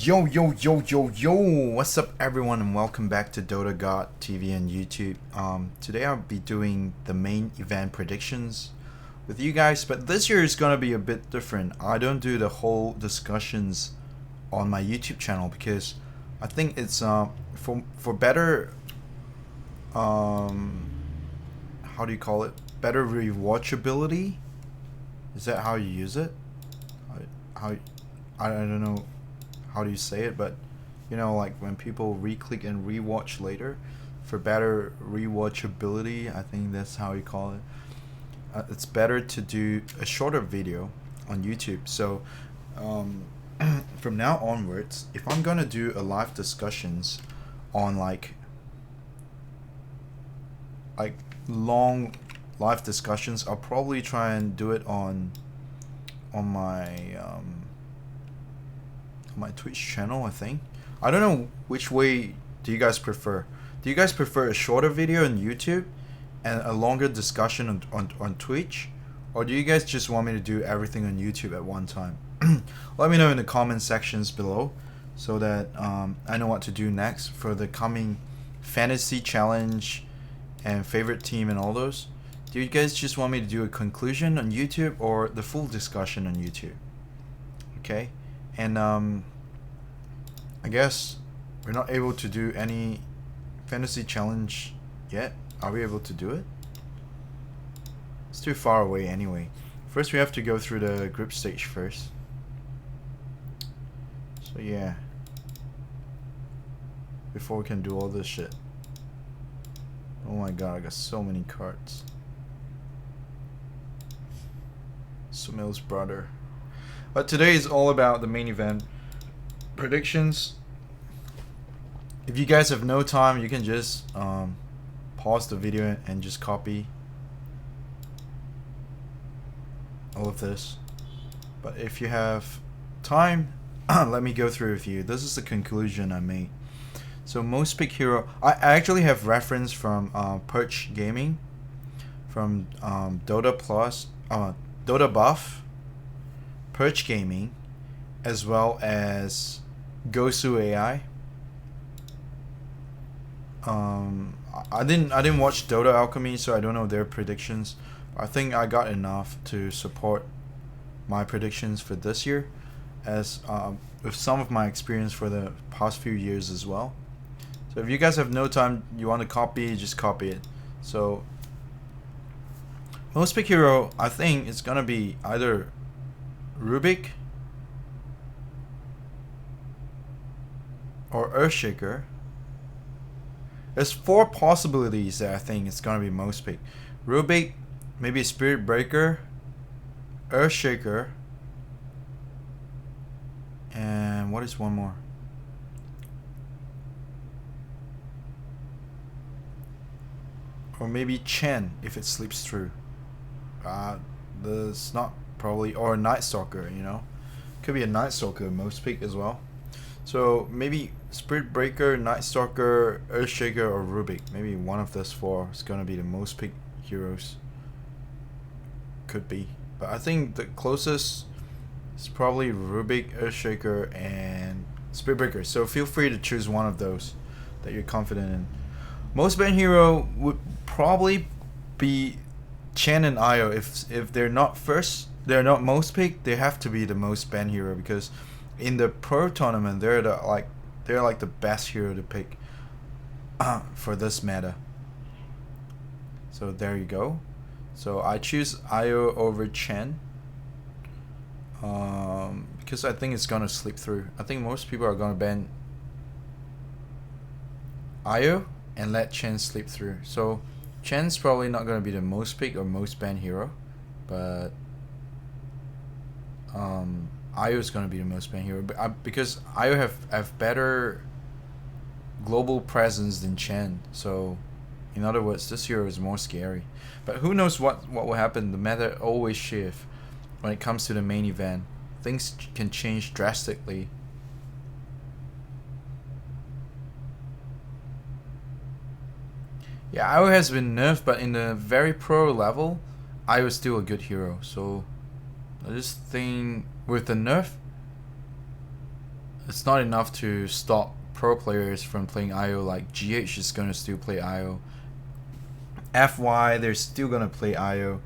Yo, what's up everyone and welcome back to DotaGodTV and YouTube. Today I'll be doing the main event predictions with you guys, but this year is gonna be a bit different. I don't do the whole discussions on my YouTube channel because I think it's for better how do you call it? Better rewatchability? Is that how you use it? I don't know how do you say it, but you know, like when people re-click and rewatch later, for better rewatchability, I think that's how you call it. It's better to do a shorter video on YouTube. So from now onwards, if I'm gonna do a live discussions on like long live discussions, I'll probably try and do it on my Twitch channel. I think I don't know which way do you guys prefer. Do you guys prefer a shorter video on YouTube and a longer discussion on Twitch, or do you guys just want me to do everything on YouTube at one time? Let me know in the comment sections below so that I know what to do next for the coming fantasy challenge and favorite team and all those. Do you guys just want me to do a conclusion on YouTube or the full discussion on YouTube? Okay, and I guess we're not able to do any fantasy challenge yet. Are we able to do it? It's too far away anyway. First we have to go through the group stage first. So yeah, before we can do all this shit. Oh my god, I got so many cards. Sumil's brother. But today is all about the main event predictions. If you guys have no time, you can just pause the video and just copy all of this. But if you have time, let me go through with you. This is the conclusion I made. So most pick hero, I actually have reference from Perch Gaming, from Dota Plus, Dota Buff, Perch Gaming, as well as Gosu AI. I didn't watch Dota Alchemy, so I don't know their predictions. I think I got enough to support my predictions for this year, as with some of my experience for the past few years as well. So if you guys have no time, you want to copy, just copy it. So most pick hero, I think it's gonna be either Rubik or Earthshaker. There's 4 possibilities that I think it's gonna be most pick. Rubik, maybe Spirit Breaker, Earthshaker, and what is one more? Or maybe Chen if it sleeps through. There's not probably, or Night Stalker, you know, could be a Night Stalker most pick as well. So maybe Spirit Breaker, Night Stalker, Earthshaker, or Rubik. Maybe one of those 4 is gonna be the most picked heroes. Could be, but I think the closest is probably Rubik, Earthshaker, and Spirit Breaker. So feel free to choose one of those that you're confident in. Most banned hero would probably be Chen and Io. If they're not first, they're not most picked, they have to be the most banned hero, because in the pro tournament they're like the best hero to pick for this meta. So there you go. So I choose Io over Chen because I think it's gonna slip through. I think most people are gonna ban Io and let Chen slip through. So Chen's probably not gonna be the most picked or most banned hero, but Io is gonna be the most banned hero, because Io have better global presence than Chen. So in other words, this hero is more scary. But who knows what will happen? The meta always shift when it comes to the main event. Things can change drastically. Yeah, Io has been nerfed, but in the very pro level, Io is still a good hero. So I just think with the nerf, it's not enough to stop pro players from playing IO. Like GH is gonna still play IO. FY, they're still gonna play IO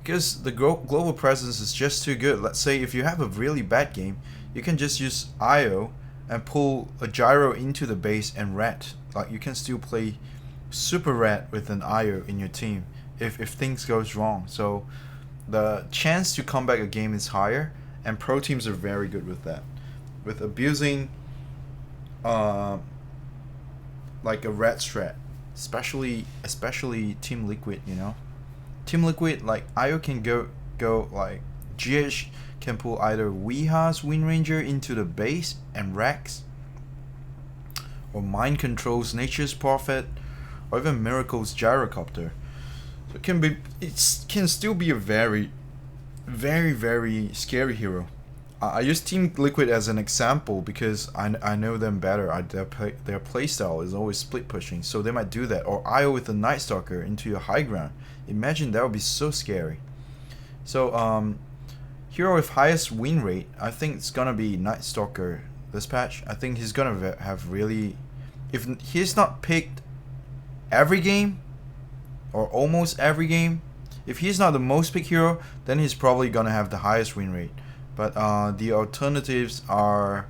because the global presence is just too good. Let's say if you have a really bad game, you can just use IO and pull a gyro into the base and rat. Like you can still play super rat with an IO in your team if things goes wrong. So the chance to come back a game is higher, and pro teams are very good with that, with abusing like a rat strat, especially Team Liquid. You know, Team Liquid, like IO can go like GH can pull either Weeha's Wind Ranger into the base and Rex, or Mind Control's Nature's Prophet, or even Miracle's Gyrocopter. So it can still be a very scary hero. I use Team Liquid as an example because I know them better. Their playstyle is always split pushing, so they might do that. Or IO with the Night Stalker into your high ground. Imagine that would be so scary. So hero with highest win rate, I think it's gonna be Night Stalker this patch. I think he's gonna have really, if he's not picked every game or almost every game, if he's not the most picked hero, then he's probably gonna have the highest win rate. But the alternatives are,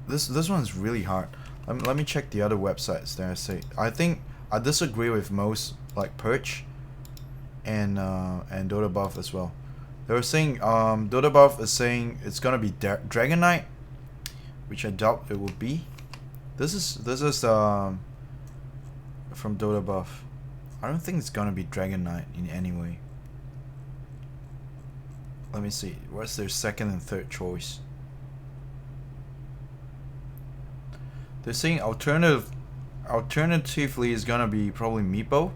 this one's really hard. Let me check the other websites that I say. I think I disagree with most, like Perch and Dota Buff as well. They were saying Dota Buff is saying it's gonna be Dragon Knight, which I doubt it will be. This is from Dota Buff. I don't think it's gonna be Dragon Knight in any way. Let me see. What's their second and third choice? They're saying alternatively is gonna be probably Meepo.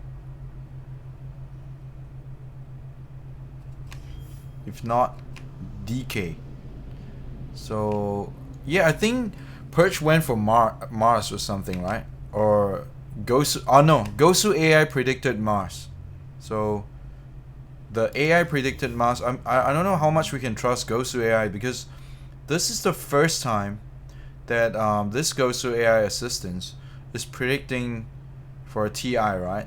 If not, DK. So yeah, I think Perch went for Mars or something, right? Or Gosu. Oh no, Gosu AI predicted Mars. So the AI predicted Mars. I don't know how much we can trust Gosu AI, because this is the first time that this Gosu AI assistance is predicting for a TI, right?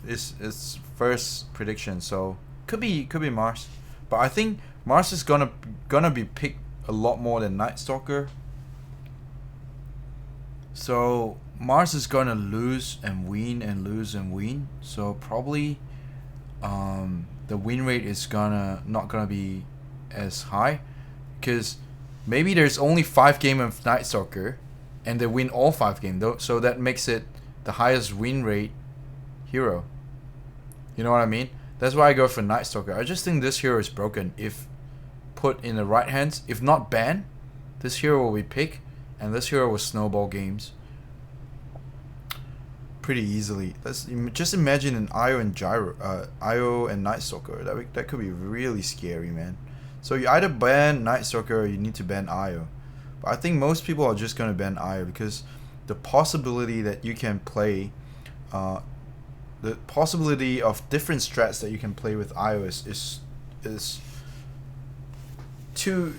It's first prediction, so could be Mars. But I think Mars is gonna be picked a lot more than Night Stalker. So Mars is gonna lose and win and lose and win. So probably the win rate is not gonna be as high, because maybe there's only 5 games of Night Stalker and they win all 5 games though, so that makes it the highest win rate hero. You know what I mean? That's why I go for Night Stalker. I just think this hero is broken. If put in the right hands, if not banned, this hero will be picked, and this hero will snowball games pretty easily. Let's just imagine an IO and IO and Night Stalker. That could be really scary, man. So you either ban Night Stalker or you need to ban IO. But I think most people are just gonna ban IO, because the possibility that you can play, the possibility of different strats that you can play with IO is too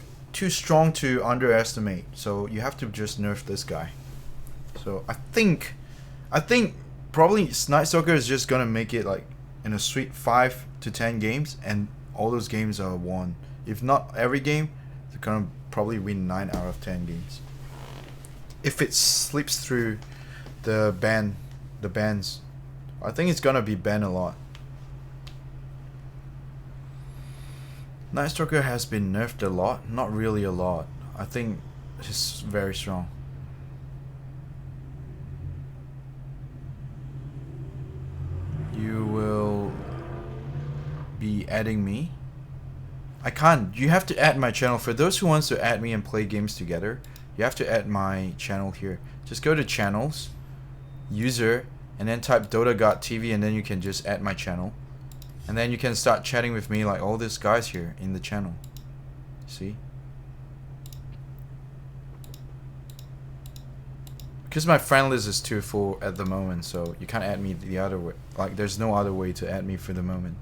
strong to underestimate. So you have to just nerf this guy. So I think probably Night Stalker is just gonna make it like in a sweet 5 to 10 games, and all those games are won. If not every game, they're gonna probably win 9 out of 10 games. If it slips through the bans, I think it's gonna be banned a lot. Night Stalker has been nerfed a lot, not really a lot. I think it's very strong. You will be adding me. I can't. You have to add my channel. For those who wants to add me and play games together, you have to add my channel here. Just go to channels, user, and then type DotaGodTV, and then you can just add my channel. And then you can start chatting with me like all these guys here in the channel. See? Because my friend list is too full at the moment, so you can't add me the other way. Like, there's no other way to add me for the moment.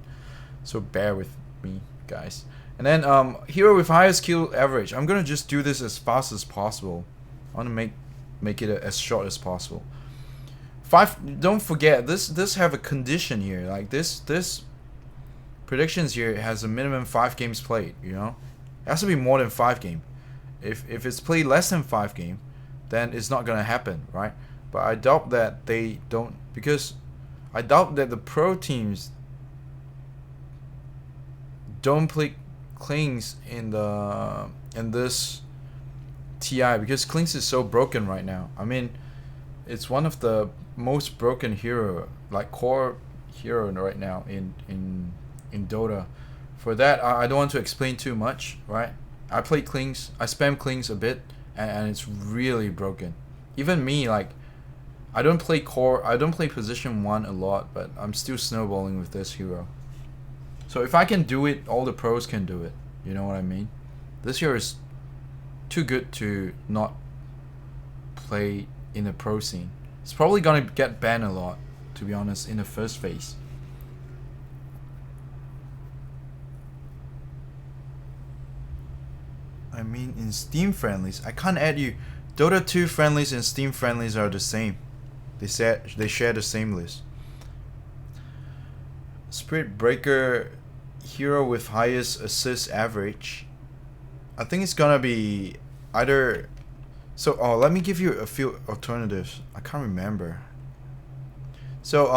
So bear with me, guys. And then hero with highest kill average. I'm gonna just do this as fast as possible. I want to make it as short as possible. 5. Don't forget this have a condition here. Like this predictions here has a minimum 5 games played. You know, it has to be more than 5 game. If it's played less than 5 game, then it's not gonna happen, right? But I doubt that they don't, because I doubt that the pro teams don't play Klings in this TI, because Klings is so broken right now. I mean, it's one of the most broken hero, like core hero right now in Dota. For that, I don't want to explain too much, right? I play Klings, I spam Klings a bit, and it's really broken. Even me, like, I don't play core, I don't play position 1 a lot, but I'm still snowballing with this hero. So if I can do it, all the pros can do it. You know what I mean? This hero is too good to not play in the pro scene. It's probably gonna get banned a lot, to be honest, in the first phase. I mean, in Steam friendlies, I can't add you. Dota 2 friendlies and Steam friendlies are the same. They share the same list. Spirit Breaker hero with highest assist average. I think it's gonna be either. So let me give you a few alternatives. I can't remember. So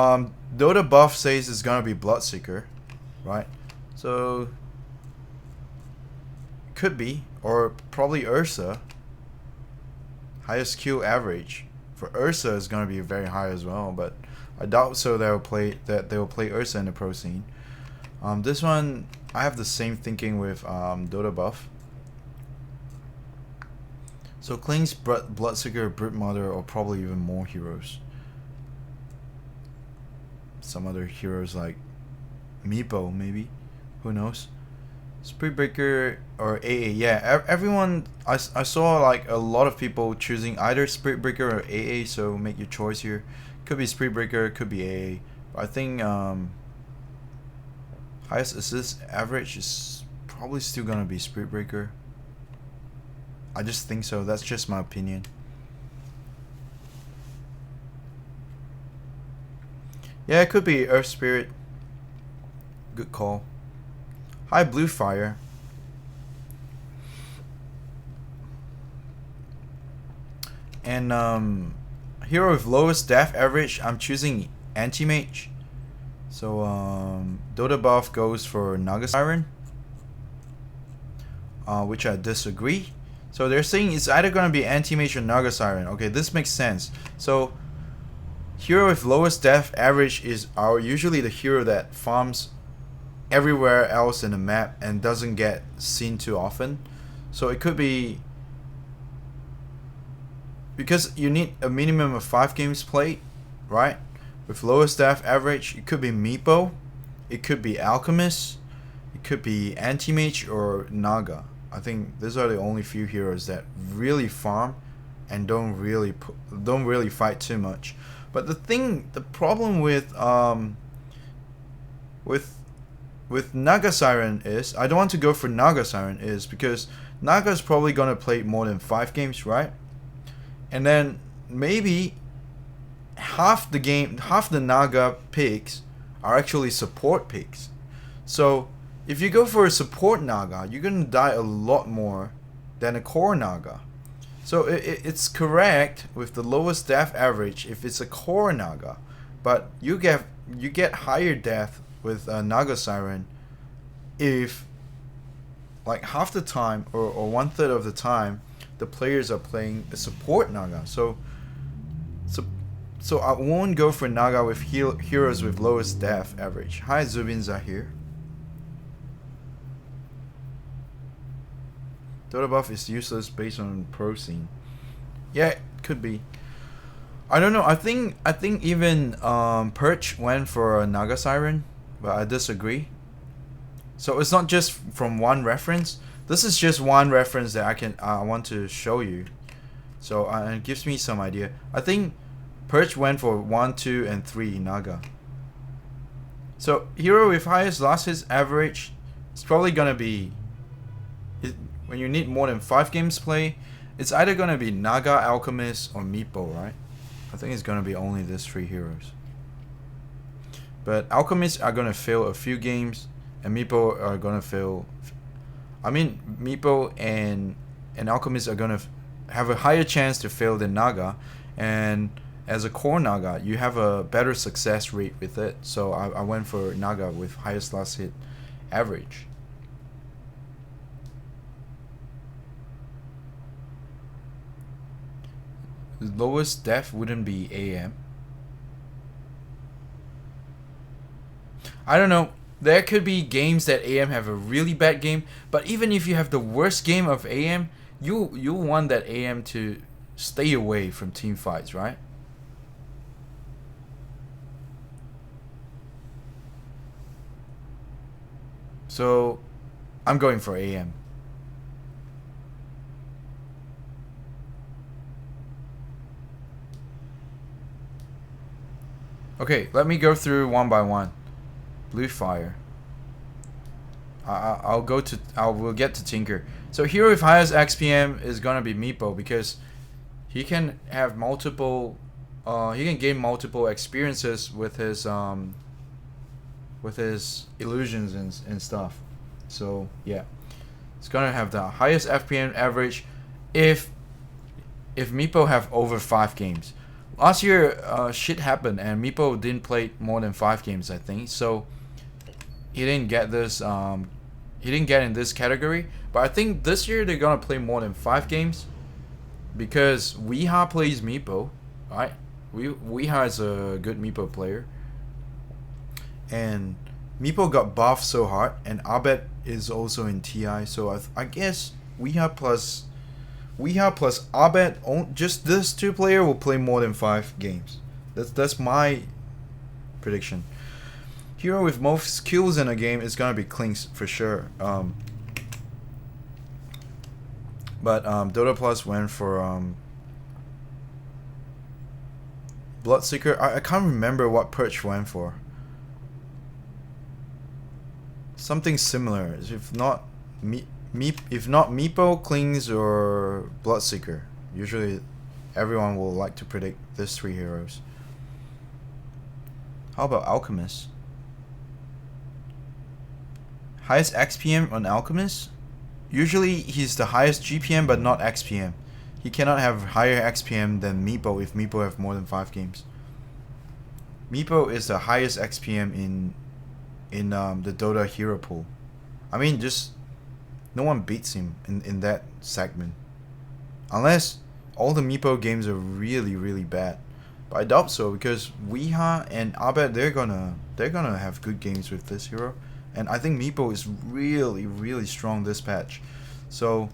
Dota buff says it's gonna be Bloodseeker, right? So could be, or probably Ursa. Highest kill average for Ursa is gonna be very high as well, but I doubt so they will play Ursa in the pro scene. This one I have the same thinking with Dota buff. So Kling's Bloodseeker, Brit Mother, or probably even more heroes. Some other heroes like Meepo, maybe. Who knows? Spirit Breaker or AA. Yeah, everyone. I saw like a lot of people choosing either Spirit Breaker or AA. So make your choice here. Could be Spirit Breaker, could be AA. But I think highest assist average is probably still gonna be Spirit Breaker. I just think so. That's just my opinion. Yeah, it could be Earth Spirit. Good call. Hi, Blue Fire. And hero with lowest death average, I'm choosing Anti-Mage. So Dota buff goes for Naga Siren, which I disagree. So they're saying it's either gonna be Anti-Mage or Naga Siren. Okay, this makes sense. So hero with lowest death average is usually the hero that farms everywhere else in the map and doesn't get seen too often. So it could be, because you need a minimum of 5 games played, right? With lowest death average, it could be Meepo, it could be Alchemist, it could be Anti-Mage or Naga. I think these are the only few heroes that really farm and don't really fight too much. But the problem with Naga Siren is, I don't want to go for Naga Siren, is because Naga is probably gonna play more than 5 games, right? And then maybe half the Naga picks are actually support picks. So if you go for a support Naga, you're gonna die a lot more than a core Naga. So it's correct with the lowest death average if it's a core Naga, but you get higher death with Naga Siren if like half the time or 1/3 of the time the players are playing a support Naga. So I won't go for Naga with heroes with lowest death average. Hi, Zubin Zahir. Dota buff is useless based on pro scene. Yeah, it could be. I don't know. I think even Perch went for a Naga Siren, but I disagree. So it's not just from one reference. This is just one reference that I want to show you. So it gives me some idea. I think Perch went for 1, 2, and 3 Naga. So hero with highest last hit average is probably gonna be it, when you need more than 5 games play, it's either gonna be Naga, Alchemist, or Meepo, right? I think it's gonna be only these 3 heroes. But Alchemists are gonna fail a few games, and Meepo are gonna fail. I mean, Meepo and Alchemist are gonna have a higher chance to fail than Naga, and as a core Naga, you have a better success rate with it. So I went for Naga with highest last hit average. The lowest def wouldn't be AM. I don't know. There could be games that AM have a really bad game, but even if you have the worst game of AM, you want that AM to stay away from team fights, right? So I'm going for AM. Okay, let me go through one by one. Blue Fire. We'll get to Tinker. So hero with highest XPM is gonna be Meepo because he can have multiple. He can gain multiple experiences with his illusions and stuff. So yeah, it's gonna have the highest FPM average if Meepo have over 5 games. Last year, shit happened and Meepo didn't play more than 5 games, I think. So he didn't get this. He didn't get in this category. But I think this year they're gonna play more than 5 games because Weeha plays Meepo, right? Weeha is a good Meepo player, and Meepo got buffed so hard, and Abed is also in TI. So I guess Weeha plus Abed, just this 2 player will play more than 5 games. That's my prediction. Hero with most kills in a game is gonna be Klinks for sure. But Dota Plus went for Bloodseeker. I can't remember what Perch went for. Something similar. If not Meepo, Klings, or Bloodseeker. Usually everyone will like to predict these 3 heroes. How about Alchemist? Highest XPM on Alchemist? Usually he's the highest GPM but not XPM. He cannot have higher XPM than Meepo if Meepo have more than 5 games. Meepo is the highest XPM in the Dota hero pool. I mean, just no one beats him in that segment. Unless all the Meepo games are really, really bad. But I doubt so because Weeha and Abed, they're gonna have good games with this hero. And I think Meepo is really, really strong this patch. So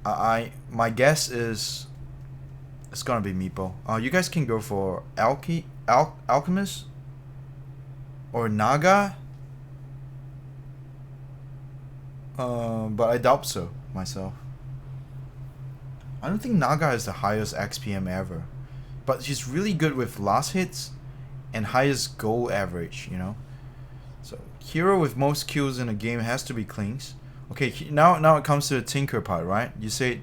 my guess is it's gonna be Meepo. You guys can go for Alchemist or Naga. But I doubt so myself. I don't think Naga is the highest XPM ever, but he's really good with last hits and highest goal average, you know. So hero with most kills in a game has to be Klinks. Okay, now it comes to the Tinker part, right? You said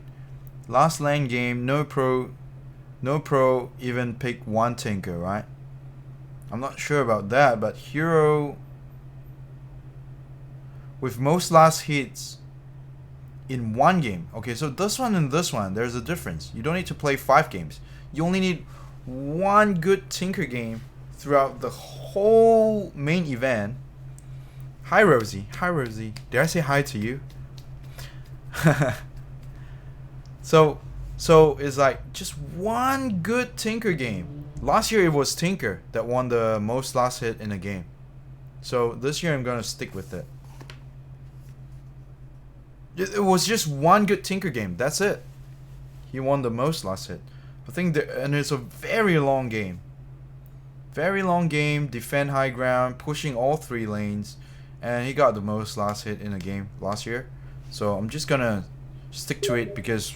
last LAN game, no pro even pick 1 Tinker, right? I'm not sure about that, but hero with most last hits in 1 game. Okay, so this one and this one, there's a difference. You don't need to play 5 games. You only need 1 good Tinker game throughout the whole main event. Hi Rosie. Hi Rosie. Did I say hi to you? So it's like just 1 good Tinker game. Last year it was Tinker that won the most last hit in a game. So this year I'm gonna stick with it. It was just 1 good Tinker game. That's it. He won the most last hit. I think and it's a very long game. Very long game. Defend high ground, pushing all 3 lanes. And he got the most last hit in a game last year. So I'm just gonna stick to it because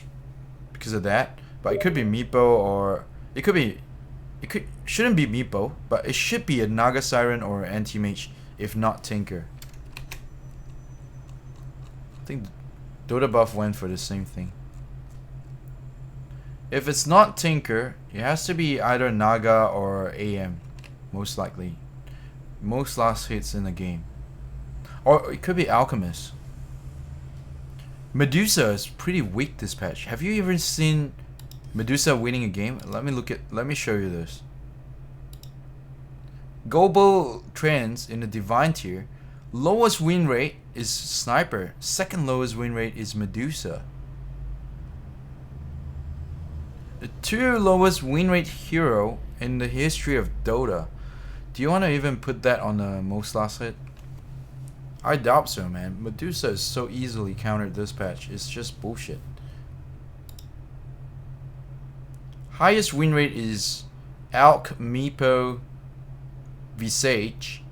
of that. But it could be Meepo or shouldn't be Meepo, but it should be a Naga Siren or Anti-Mage if not Tinker. I think Dota buff went for the same thing. If it's not Tinker, it has to be either Naga or AM, most likely. Most last hits in the game. Or it could be Alchemist. Medusa is pretty weak this patch. Have you ever seen Medusa winning a game? Let me show you this. Global trends in the divine tier. Lowest win rate is Sniper. Second lowest win rate is Medusa. The two lowest win rate hero in the history of Dota. Do you want to even put that on the most last hit? I doubt so, man. Medusa is so easily countered this patch. It's just bullshit. Highest win rate is Alk, Meepo, Visage,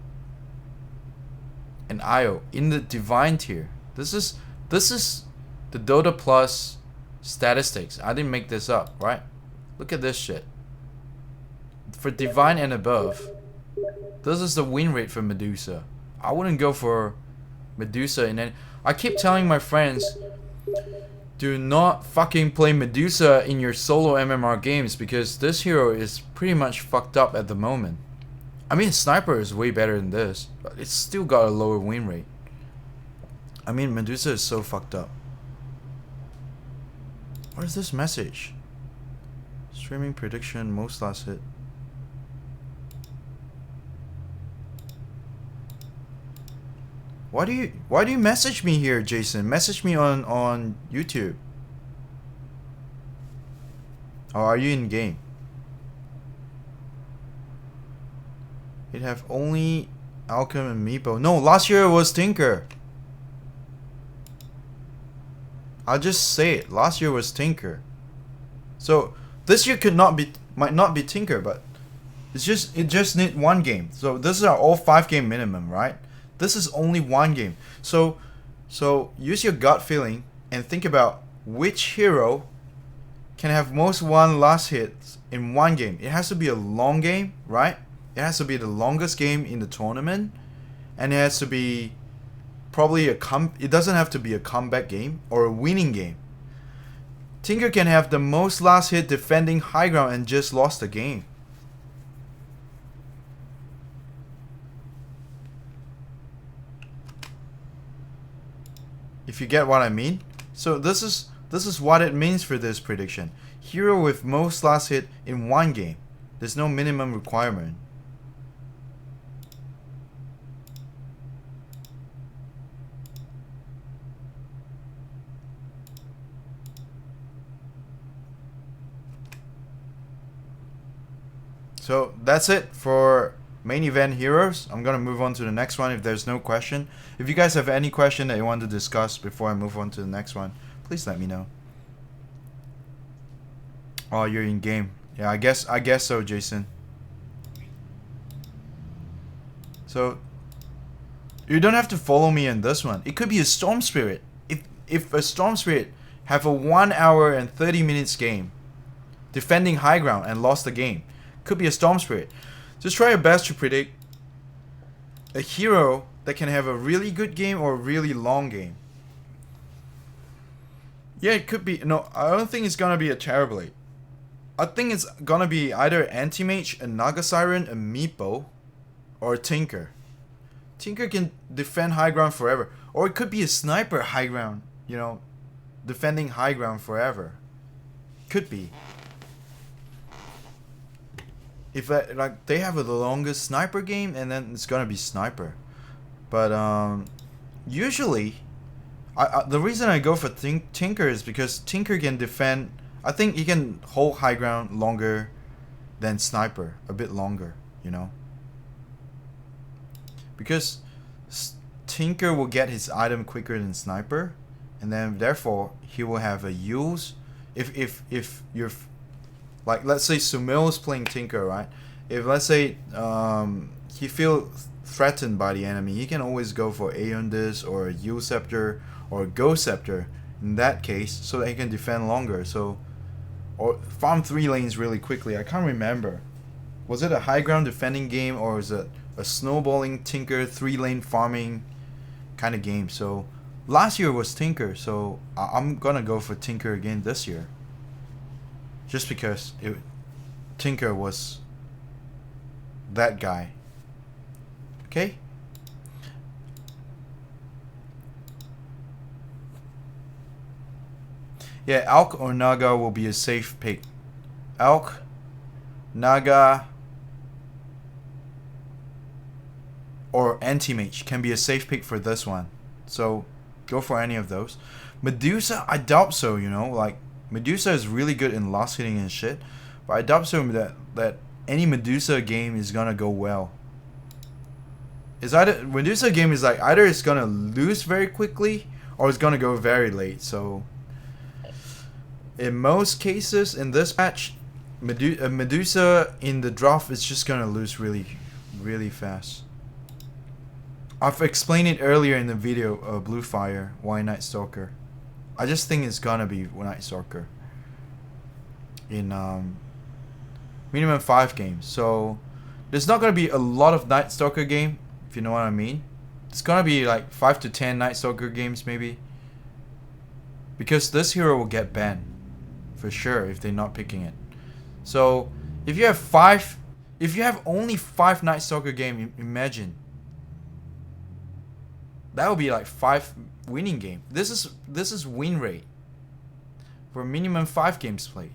and Io in the divine tier. This is the Dota Plus statistics. I didn't make this up, right? Look at this shit. For divine and above, this is the win rate for Medusa. I wouldn't go for Medusa, and then I keep telling my friends, do not fucking play Medusa in your solo MMR games because this hero is pretty much fucked up at the moment. I mean, Sniper is way better than this, but it's still got a lower win rate. I mean, Medusa is so fucked up. What is this message? Streaming prediction, most last hit. Why do you message me here, Jason? Message me on YouTube. Or are you in game? It have only Alchem and Meepo. No, last year it was Tinker. I'll just say it. Last year was Tinker. So this year might not be Tinker, but it just need one game. So this is our all 5 game minimum, right? This is only one game. So use your gut feeling and think about which hero can have most one last hits in one game. It has to be a long game, right? It has to be the longest game in the tournament, and it has to be probably it doesn't have to be a comeback game or a winning game. Tinker can have the most last hit defending high ground and just lost the game. If you get what I mean. So this is what it means for this prediction. Hero with most last hit in one game. There's no minimum requirement. So that's it for main event heroes. I'm gonna move on to the next one if there's no question. If you guys have any question that you want to discuss before I move on to the next one, please let me know. Oh, you're in game. Yeah, I guess so, Jason. So you don't have to follow me in this one. It could be a Storm Spirit. If a Storm Spirit have a 1 hour and 30 minutes game defending high ground and lost the game, could be a Storm Spirit. Just try your best to predict a hero that can have a really good game or a really long game. Yeah, it could be. No, I don't think it's gonna be a Terrorblade. I think it's gonna be either Anti-Mage, a Naga Siren, a Meepo, or a Tinker. Tinker can defend high ground forever. Or it could be a Sniper high ground, you know, defending high ground forever. Could be. If like they have the longest Sniper game, and then it's gonna be Sniper. But usually, the reason I go for Tinker is because Tinker can defend. I think he can hold high ground longer than Sniper, a bit longer, you know. Because Tinker will get his item quicker than Sniper, and then therefore he will have a use. If you're like, let's say Sumil is playing Tinker, right? If let's say he feels threatened by the enemy, he can always go for Aeondis or a Yule Scepter or a Ghost Scepter in that case, so that he can defend longer. So, or farm 3 lanes really quickly. I can't remember. Was it a high ground defending game, or is it a snowballing Tinker 3 lane farming kind of game? So Last year was Tinker, so I'm gonna go for Tinker again this year. Just because Tinker was that guy. Okay? Yeah, Elk or Naga will be a safe pick. Elk, Naga, or Anti-Mage can be a safe pick for this one. So, go for any of those. Medusa, I doubt so, you know. Like, Medusa is really good in loss hitting and shit. But I doubt so that any Medusa game is gonna go well. It's either Medusa game is like either it's gonna lose very quickly or it's gonna go very late. So in most cases in this match, Medusa in the draft is just gonna lose really fast. I've explained it earlier in the video, Blue Fire, why Night Stalker. I just think it's gonna be Night Stalker in minimum 5 games. So there's not gonna be a lot of Night Stalker game, if you know what I mean. It's gonna be like 5 to 10 Night Stalker games maybe, because this hero will get banned for sure if they're not picking it. So if you have only 5 Night Stalker game, imagine that would be like 5 winning game. This is win rate for minimum 5 games played.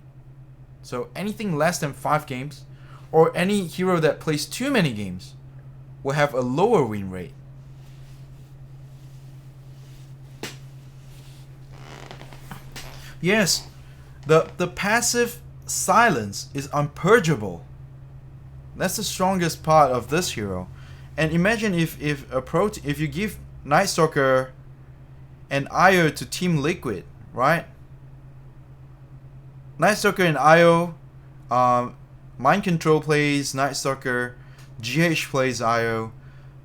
So anything less than 5 games, or any hero that plays too many games, will have a lower win rate. Yes, the passive silence is unpurgeable. That's the strongest part of this hero. And imagine if you give Night Stalker and IO to Team Liquid, right? Night Stalker and IO, Mind Control plays Night Stalker, GH plays IO,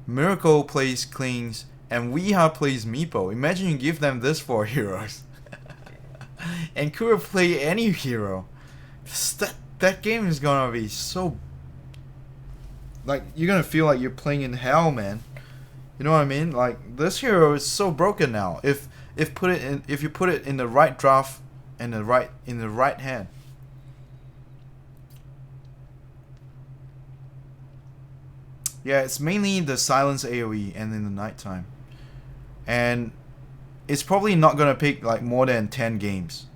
Miracle plays Klings, and Weeha plays Meepo. Imagine you give them this 4 heroes. And Kura play any hero. That game is gonna be so, like, you're gonna feel like you're playing in hell, man. You know what I mean? Like, this hero is so broken now. If you put it in the right draft and in the right hand. Yeah, it's mainly the silence AoE and in the nighttime. And it's probably not gonna pick like more than 10 games.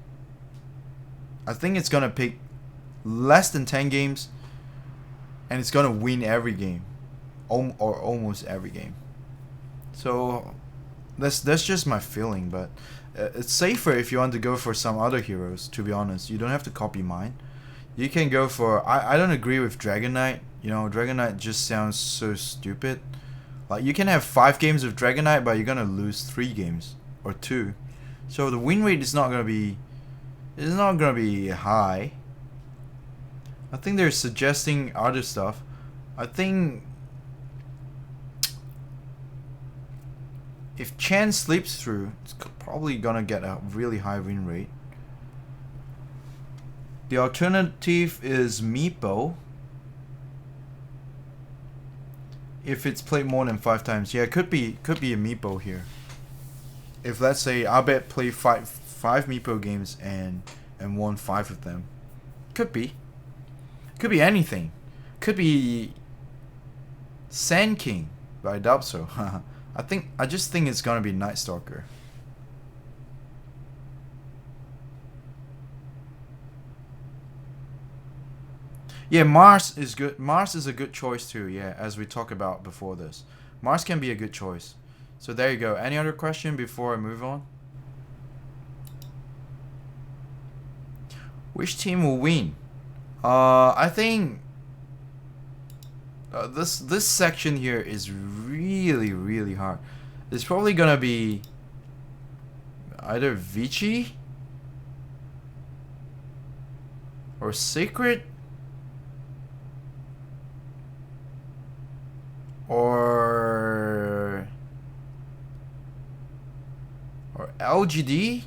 I think it's gonna pick less than 10 games, and it's gonna win every game, or almost every game. So that's just my feeling, but it's safer if you want to go for some other heroes. To be honest, you don't have to copy mine. You can go for I don't agree with Dragon Knight. You know, Dragon Knight just sounds so stupid. Like, you can have 5 games of Dragon Knight, but you're gonna lose 3 games or 2. So the win rate is not gonna be high. I think they're suggesting other stuff. I think if Chan sleeps through, it's probably gonna get a really high win rate. The alternative is Meepo. If it's played more than 5 times, yeah, it could be a Meepo here. If, let's say, I bet play 5 Meepo games and won 5 of them, could be anything. Could be Sand King, but I doubt so. I just think it's gonna be Night Stalker. Yeah, Mars is good. Mars is a good choice too. Yeah, as we talked about before this, Mars can be a good choice. So there you go. Any other question before I move on? Which team will win? I think this section here is really hard. It's probably gonna be either Vici or Secret or LGD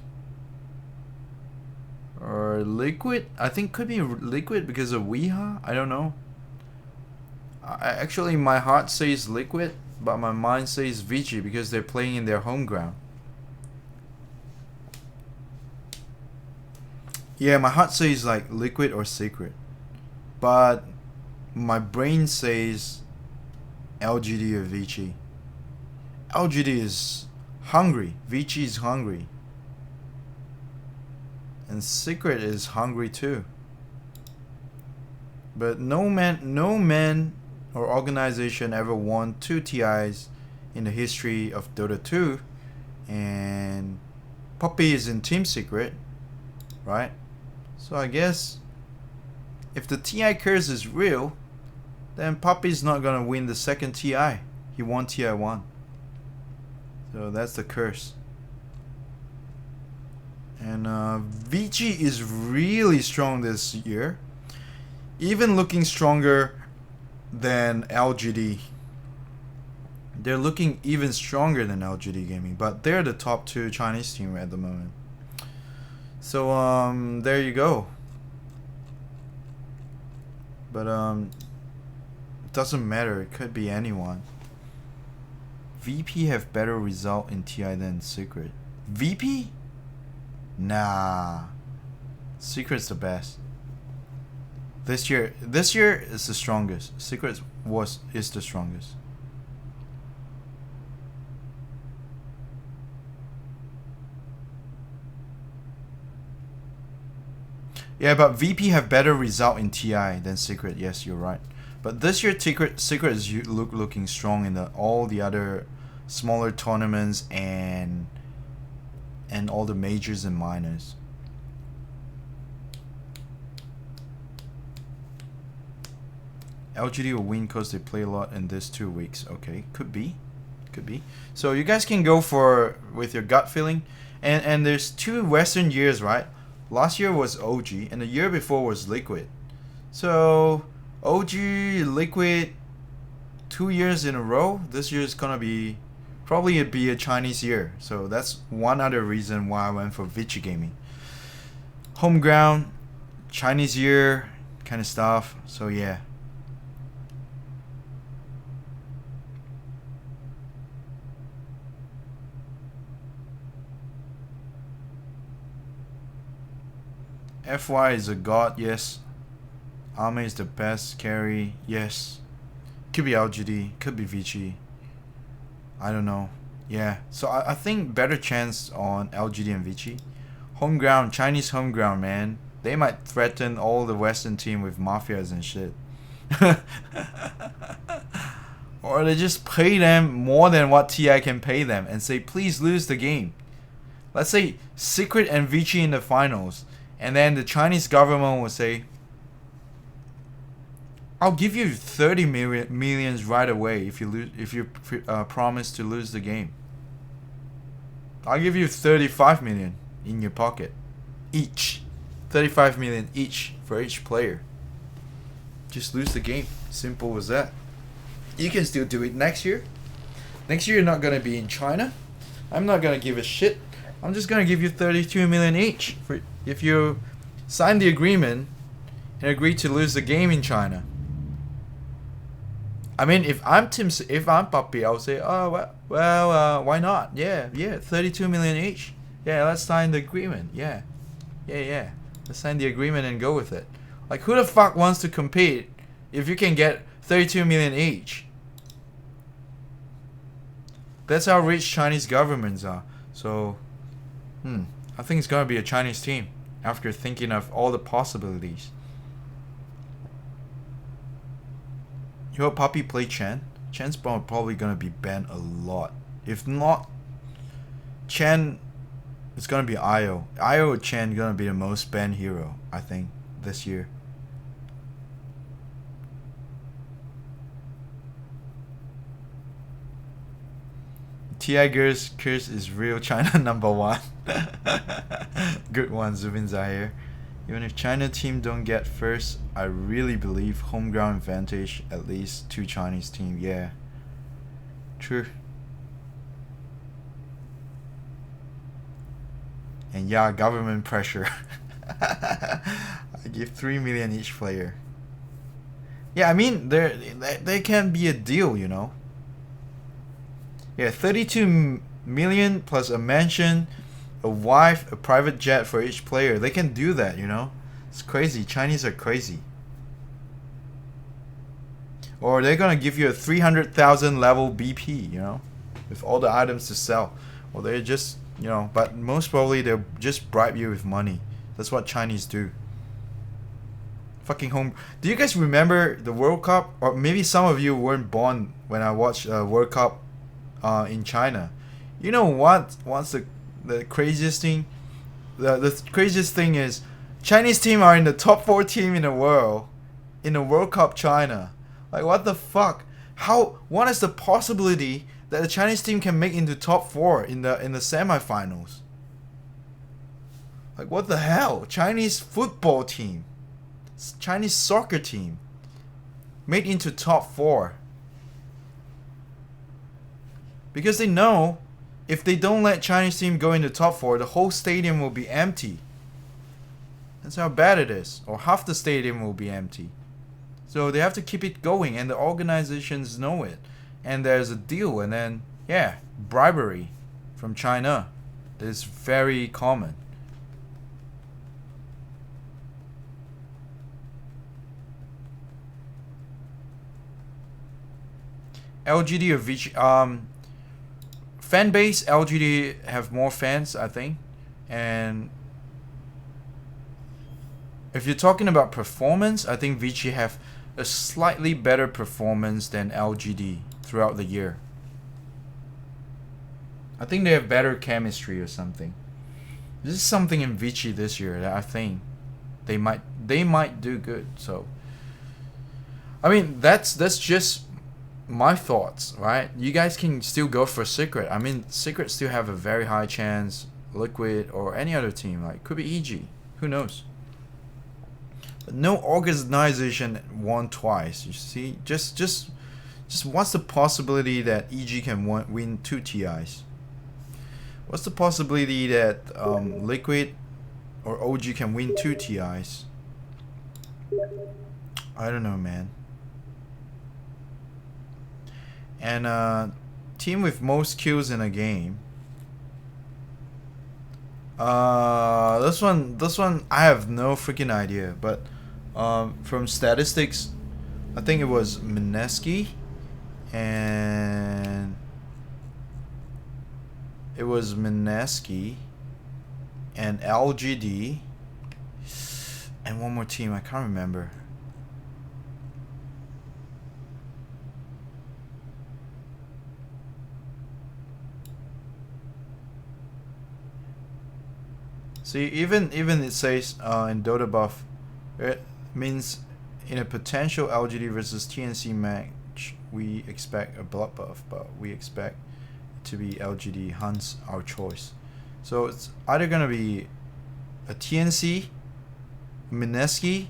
or Liquid. I think could be Liquid because of Weeha. I don't know. Actually, my heart says Liquid, but my mind says Vici because they're playing in their home ground. Yeah, my heart says like Liquid or Secret, but my brain says LGD or Vici. LGD is hungry, Vici is hungry, and Secret is hungry too. But no man or organization ever won 2 TIs in the history of Dota 2, and Puppy is in Team Secret, right? So I guess if the TI curse is real, then Puppy's not gonna win the second TI. He won TI1. So that's the curse. And Vici is really strong this year. Even looking stronger than LGD. They're looking even stronger than LGD Gaming, but they're the top 2 Chinese team at the moment. So there you go. But it doesn't matter, it could be anyone. VP have better result in TI than Secret. VP? Nah. Secret's the best. This year is the strongest. Secret is the strongest. Yeah, but VP have better result in TI than Secret. Yes, you're right. But this year, Secret is looking strong in all the other smaller tournaments and all the majors and minors. LGD will win because they play a lot in this 2 weeks. Okay, could be. So you guys can go with your gut feeling. And there's 2 Western years, right? Last year was OG, and the year before was Liquid. So OG, Liquid, 2 years in a row. This year is gonna be probably a Chinese year. So that's one other reason why I went for Vici Gaming. Home ground, Chinese year, kind of stuff. So yeah. FY is a god, yes. Ame is the best carry, yes. Could be LGD, could be Vici. I don't know. Yeah, so I think better chance on LGD and Vici. Home ground, Chinese home ground, man. They might threaten all the Western team with mafias and shit. Or they just pay them more than what TI can pay them and say, please lose the game. Let's say Secret and Vici in the finals. And then the Chinese government will say, I'll give you 30 millions right away if you promise to lose the game. I'll give you 35 million in your pocket each. 35 million each for each player. Just lose the game. Simple as that. You can still do it next year. Next year you're not gonna be in China. I'm not gonna give a shit. I'm just gonna give you 32 million each for if you sign the agreement and agree to lose the game in China. I mean, if I'm Puppy, I'll say, oh well, why not? Yeah, 32 million each. Yeah, let's sign the agreement. Yeah. Let's sign the agreement and go with it. Like, who the fuck wants to compete if you can get 32 million each? That's how rich Chinese governments are. So, I think it's gonna be a Chinese team after thinking of all the possibilities. You hope Puppy play Chen? Chen's probably gonna be banned a lot. If not, Chen, it's gonna be Io. Io or Chen gonna be the most banned hero, I think, this year. TI Girls curse is real China #1. Good one, Zubin Zahir. Even if China team don't get first, I really believe home ground advantage at least 2 Chinese team. Yeah. True. And yeah, government pressure. I give 3 million each player. Yeah, I mean there can be a deal, you know. Yeah, 32 million plus a mansion, a wife, a private jet for each player. They can do that, you know? It's crazy. Chinese are crazy. Or they're gonna give you a 300,000 level BP, you know, with all the items to sell. Or they're just, you know, but most probably they'll just bribe you with money. That's what Chinese do. Fucking home. Do you guys remember the World Cup? Or maybe some of you weren't born when I watched World Cup in China. You know what? What's the craziest thing? The craziest thing is Chinese team are in the top 4 team in the world in the World Cup China. Like, what the fuck? How? What is the possibility that the Chinese team can make into top 4 in the semifinals? Like, what the hell? Chinese football team, Chinese soccer team, made into top 4. Because they know if they don't let Chinese team go into top 4, the whole stadium will be empty. That's how bad it is. Or half the stadium will be empty. So they have to keep it going, and the organizations know it. And there's a deal, and then, yeah, bribery from China is very common. LGD or Vichy, fan base, LGD have more fans, I think. And if you're talking about performance, I think Vichy have a slightly better performance than LGD throughout the year. I think they have better chemistry or something. This is something in Vichy this year that I think they might do good. So I mean, that's just my thoughts, right? You guys can still go for Secret. I mean, Secret still have a very high chance. Liquid or any other team, like could be EG. Who knows? But no organization won twice. You see, just what's the possibility that EG can win 2 TIs? What's the possibility that Liquid or OG can win 2 TIs? I don't know, man. And team with most kills in a game. This one I have no freaking idea, but from statistics, I think it was Mineski, and it was Mineski and LGD and one more team, I can't remember. See, even it says in Dota buff, it means in a potential LGD versus TNC match, we expect a blood buff, but we expect it to be LGD, hence our choice. So it's either gonna be a TNC, Mineski,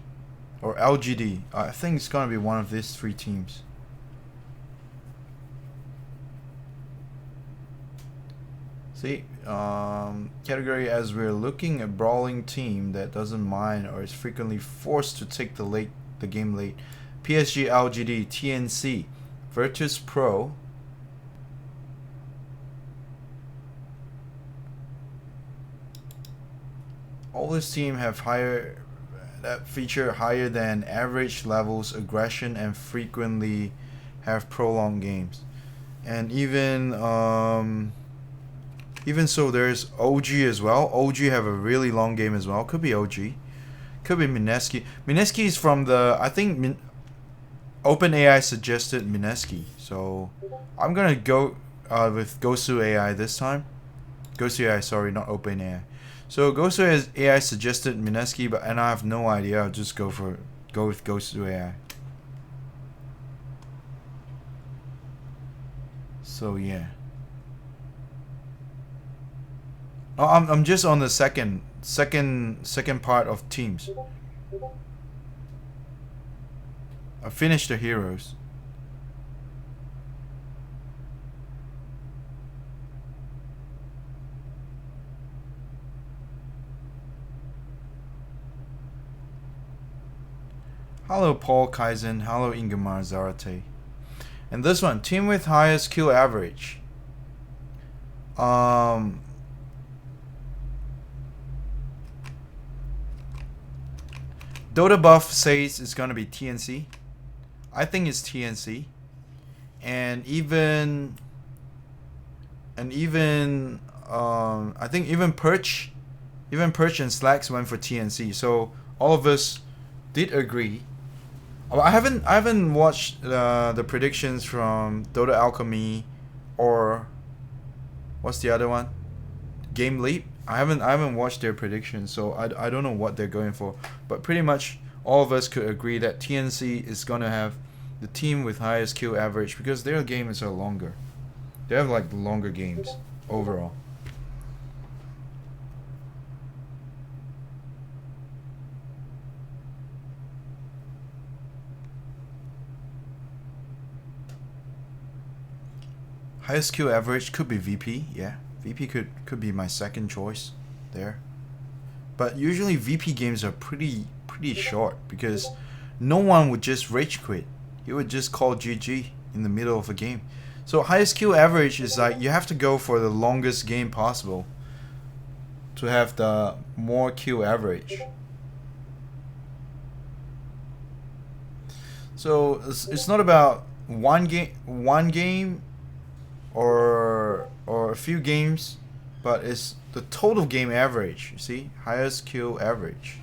or LGD. I think it's gonna be one of these 3 teams. See, category as we're looking a brawling team that doesn't mind or is frequently forced to take the game late. PSG, LGD, TNC, Virtus Pro, all this team have that feature higher than average levels, aggression, and frequently have prolonged games. And even so, there's OG as well. OG have a really long game as well. Could be OG. Could be Mineski. Mineski is from the, I think OpenAI suggested Mineski. So I'm going to go with Gosu AI this time. Gosu AI, sorry, not OpenAI. So Gosu AI suggested Mineski, and I have no idea. I'll just go with Gosu AI. So yeah. Oh, I'm just on the second part of teams. I finished the heroes. Hello Paul Kaizen, hello Ingemar Zarate. And this one, team with highest kill average. Dota Buff says it's gonna be TNC. I think it's TNC, and even I think even Perch and Slacks went for TNC. So all of us did agree. I haven't watched the predictions from Dota Alchemy or what's the other one? Game Leap. I haven't watched their predictions, so I don't know what they're going for. But pretty much all of us could agree that TNC is gonna have the team with highest kill average because their games are longer. They have like longer games overall. Highest kill average could be VP, yeah. VP could be my second choice there. But usually VP games are pretty short because no one would just rage quit. He would just call GG in the middle of a game. So highest kill average is like you have to go for the longest game possible to have the more kill average. So it's not about one game or a few games, but it's the total game average. You see, highest kill average.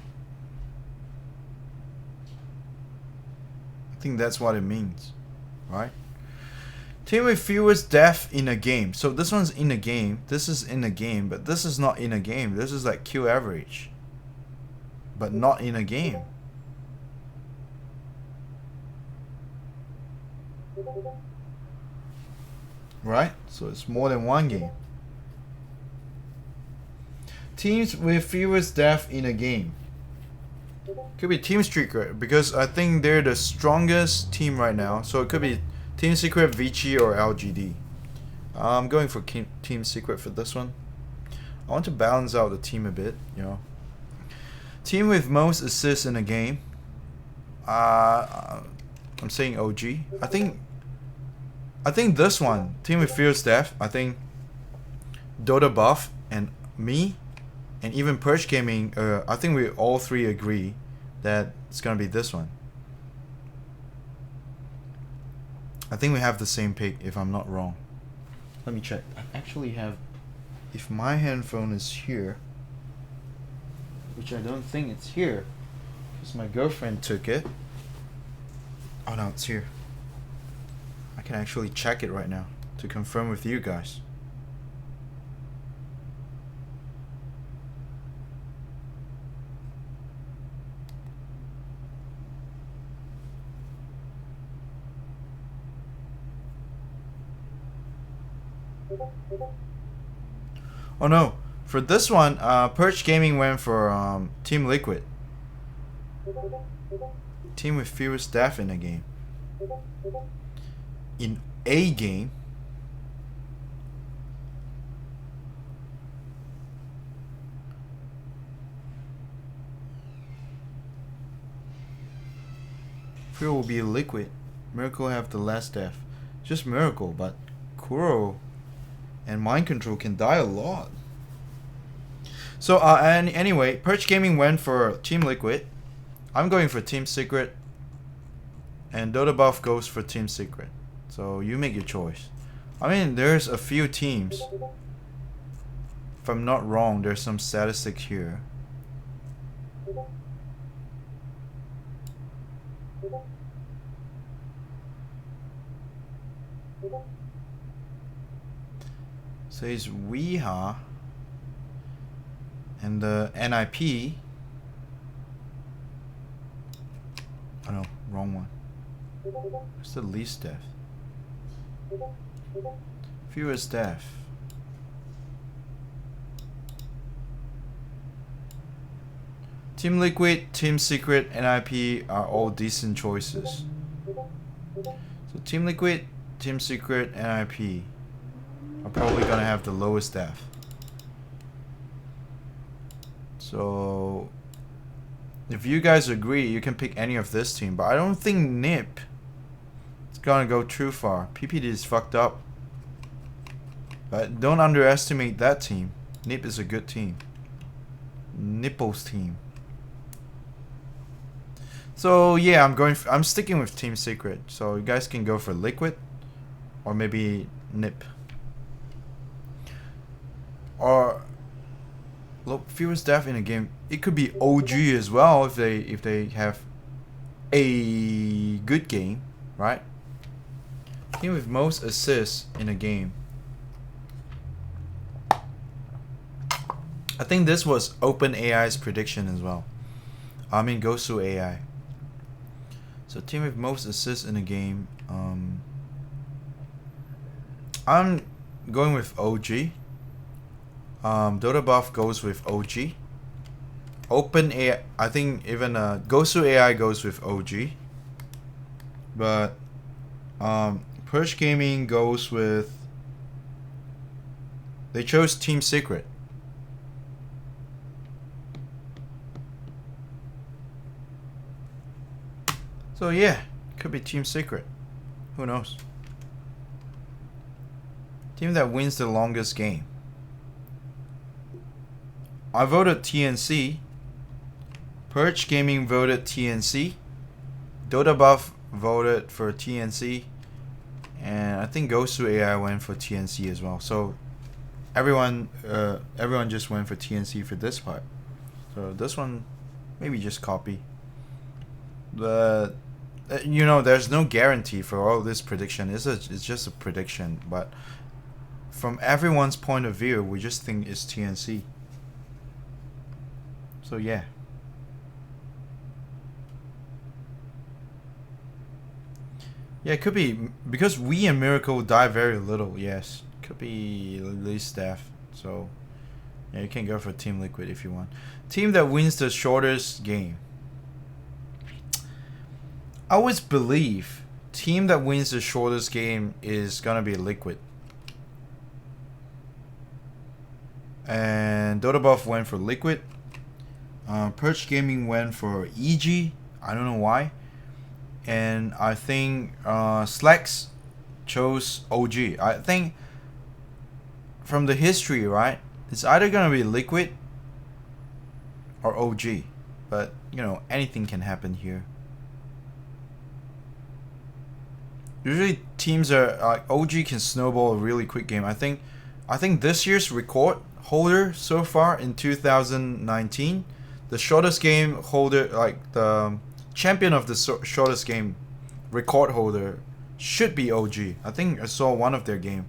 I think that's what it means, right? Team with fewest death in a game. So this one's in a game. This is in a game, but this is not in a game. This is like kill average, but not in a game. Right? So it's more than one game. Teams with fewest death in a game. Could be Team Secret because I think they're the strongest team right now. So it could be Team Secret, Vici, or LGD. I'm going for Team Secret for this one. I want to balance out the team a bit, you know. Team with most assists in a game. I'm saying OG. I think this one, Team with fewest death. I think Dota Buff and me, and even Perch Gaming. I think we all three agree that it's gonna be this one. I think we have the same pick, if I'm not wrong. Let me check. I actually have. If my handphone is here, which I don't think it's here, because my girlfriend took it. Oh no, it's here. I can actually check it right now to confirm with you guys. Oh no, for this one, Perch Gaming went for Team Liquid. Team with fewest death in a game. In a game. Fear will be Liquid. Miracle have the less death. Just Miracle, but Kuro and Mind Control can die a lot. So and anyway, Perch Gaming went for Team Liquid. I'm going for Team Secret. And Dota Buff goes for Team Secret. So you make your choice. I mean, there's a few teams. If I'm not wrong, there's some statistics here. Says Weha and the NIP. Oh no, wrong one. What's the least death? Fewest death. Team Liquid, Team Secret, NIP are all decent choices. So Team Liquid, Team Secret, NIP are probably gonna have the lowest death. So if you guys agree, you can pick any of this team, but I don't think NIP is gonna go too far. PPD is fucked up. But don't underestimate that team. NIP is a good team. Nipple's team. So yeah, I'm sticking with Team Secret. So you guys can go for Liquid, or maybe Nip, or look, fewest death in a game. It could be OG as well if they have a good game, right? Team with most assists in a game. I think this was OpenAI's prediction as well. I mean, Gosu AI. So team with most assists in a game. I'm going with OG. Dota Buff goes with OG. OpenAI, I think even Gosu AI goes with OG. But Perch Gaming goes with. They chose Team Secret. So yeah, could be Team Secret. Who knows? Team that wins the longest game. I voted TNC. Perch Gaming voted TNC. Dota Buff voted for TNC. And I think Gosu AI went for TNC as well. So everyone just went for TNC for this part. So this one, maybe just copy. But you know, there's no guarantee for all this prediction. It's just a prediction. But from everyone's point of view, we just think it's TNC. So yeah. Yeah, it could be because we and Miracle die very little. Yes, could be least death. So yeah, you can go for Team Liquid if you want. Team that wins the shortest game. I always believe team that wins the shortest game is gonna be Liquid. And Dota Buff went for Liquid. Perch Gaming went for EG. I don't know why. And I think Slacks chose OG. I think from the history, right? It's either gonna be Liquid or OG. But you know, anything can happen here. Usually teams are like OG can snowball a really quick game. I think this year's record holder so far in 2019, the shortest game holder, like the champion of the shortest game record holder, should be OG. I think I saw one of their game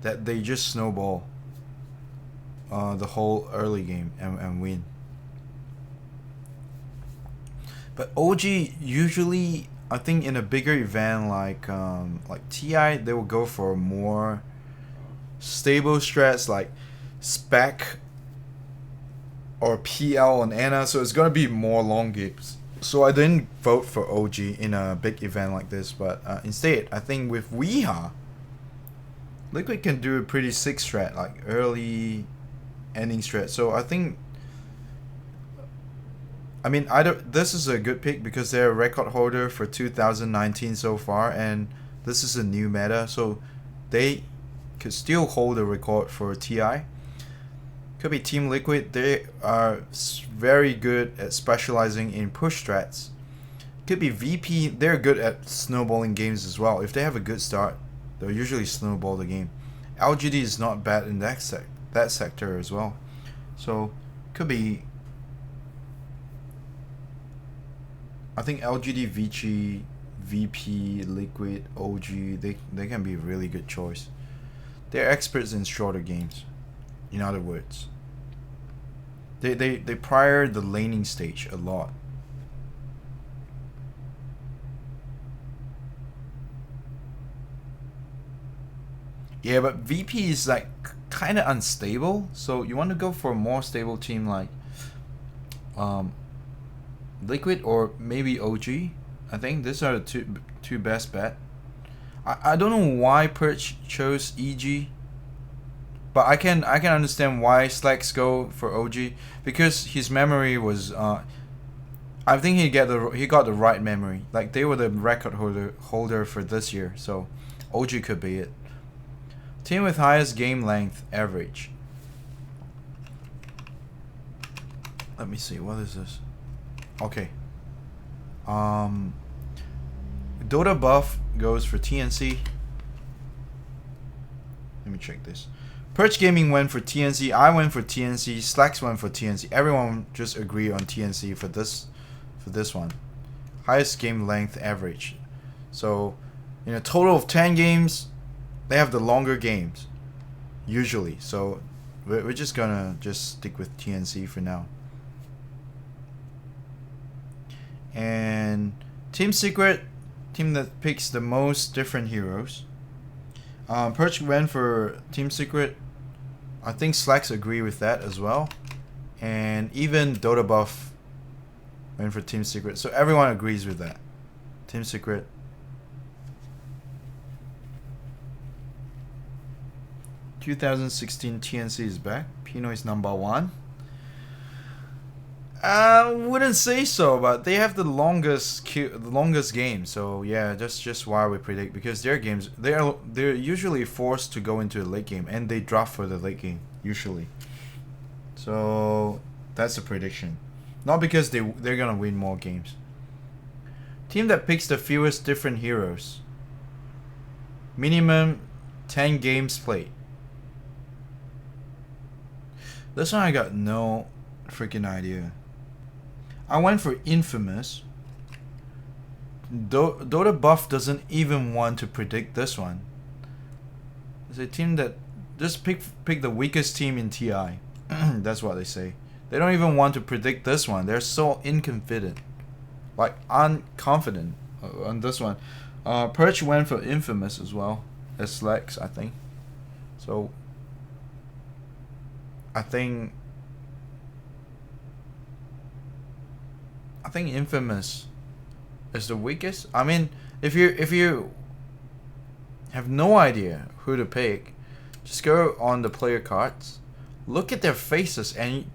that they just snowball the whole early game and win. But OG usually, I think in a bigger event like TI, they will go for more stable strats like Spec or PL and Ana, so it's gonna be more long games. So I didn't vote for OG in a big event like this, but instead I think with Weeha, Liquid can do a pretty sick strat, like early ending strat. So I think, I mean, this is a good pick because they're a record holder for 2019 so far, and this is a new meta, so they could still hold a record for TI. Could be Team Liquid. They are very good at specializing in push strats. Could be VP. They're good at snowballing games as well. If they have a good start, they'll usually snowball the game. LGD is not bad in that sector as well. So could be. I think LGD, Vici, VP, Liquid, OG. They can be a really good choice. They're experts in shorter games. In other words, they prior the laning stage a lot. Yeah, but VP is like kind of unstable, so you want to go for a more stable team like Liquid or maybe OG. I think these are the two best bet. I don't know why Perch chose EG, but I can understand why Slacks go for OG, because his memory was I think he got the right memory. Like they were the record holder for this year, so OG could be it. Team with highest game length average. Let me see, what is this? Okay. Dota buff goes for TNC. Let me check this. Perch Gaming went for TNC. I went for TNC. Slacks went for TNC. Everyone just agree on TNC for this one. Highest game length average. So in a total of 10 games, they have the longer games usually. So we're just gonna stick with TNC for now. And Team Secret, team that picks the most different heroes. Perch went for Team Secret. I think Slacks agree with that as well. And even Dota Buff went for Team Secret. So everyone agrees with that. Team Secret. (2016) TNC is back. Pino is number 1. I wouldn't say so, but they have the longest game. So yeah, that's just why we predict, because their games they're usually forced to go into a late game, and they drop for the late game usually. So that's a prediction, not because they're gonna win more games. Team that picks the fewest different heroes. Minimum 10 games played. This one I got no freaking idea. I went for Infamous. Dota Buff doesn't even want to predict this one. It's a team that just pick the weakest team in TI. That's what they say. They don't even want to predict this one. They're so unconfident, like unconfident on this one. Perch went for Infamous as well as Slacks, I think. So I think Infamous is the weakest. I mean, if you have no idea who to pick, just go on the player cards, look at their faces, and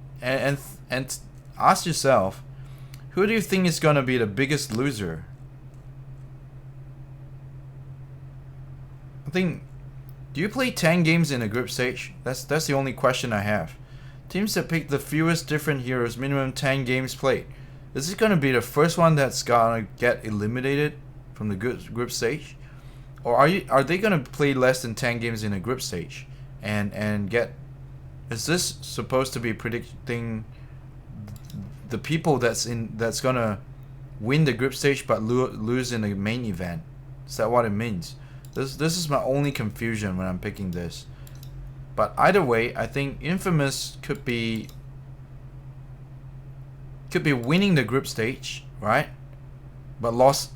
ask yourself, who do you think is gonna be the biggest loser? I think, do you play 10 games in a group stage? That's the only question I have. Teams that pick the fewest different heroes, minimum 10 games played. Is this gonna be the first one that's gonna get eliminated from the group stage, or are they gonna play less than 10 games in a group stage and get? Is this supposed to be predicting the people that's gonna win the group stage but lose in the main event? Is that what it means? This is my only confusion when I'm picking this. But either way, I think Infamous could be winning the group stage, right? But lost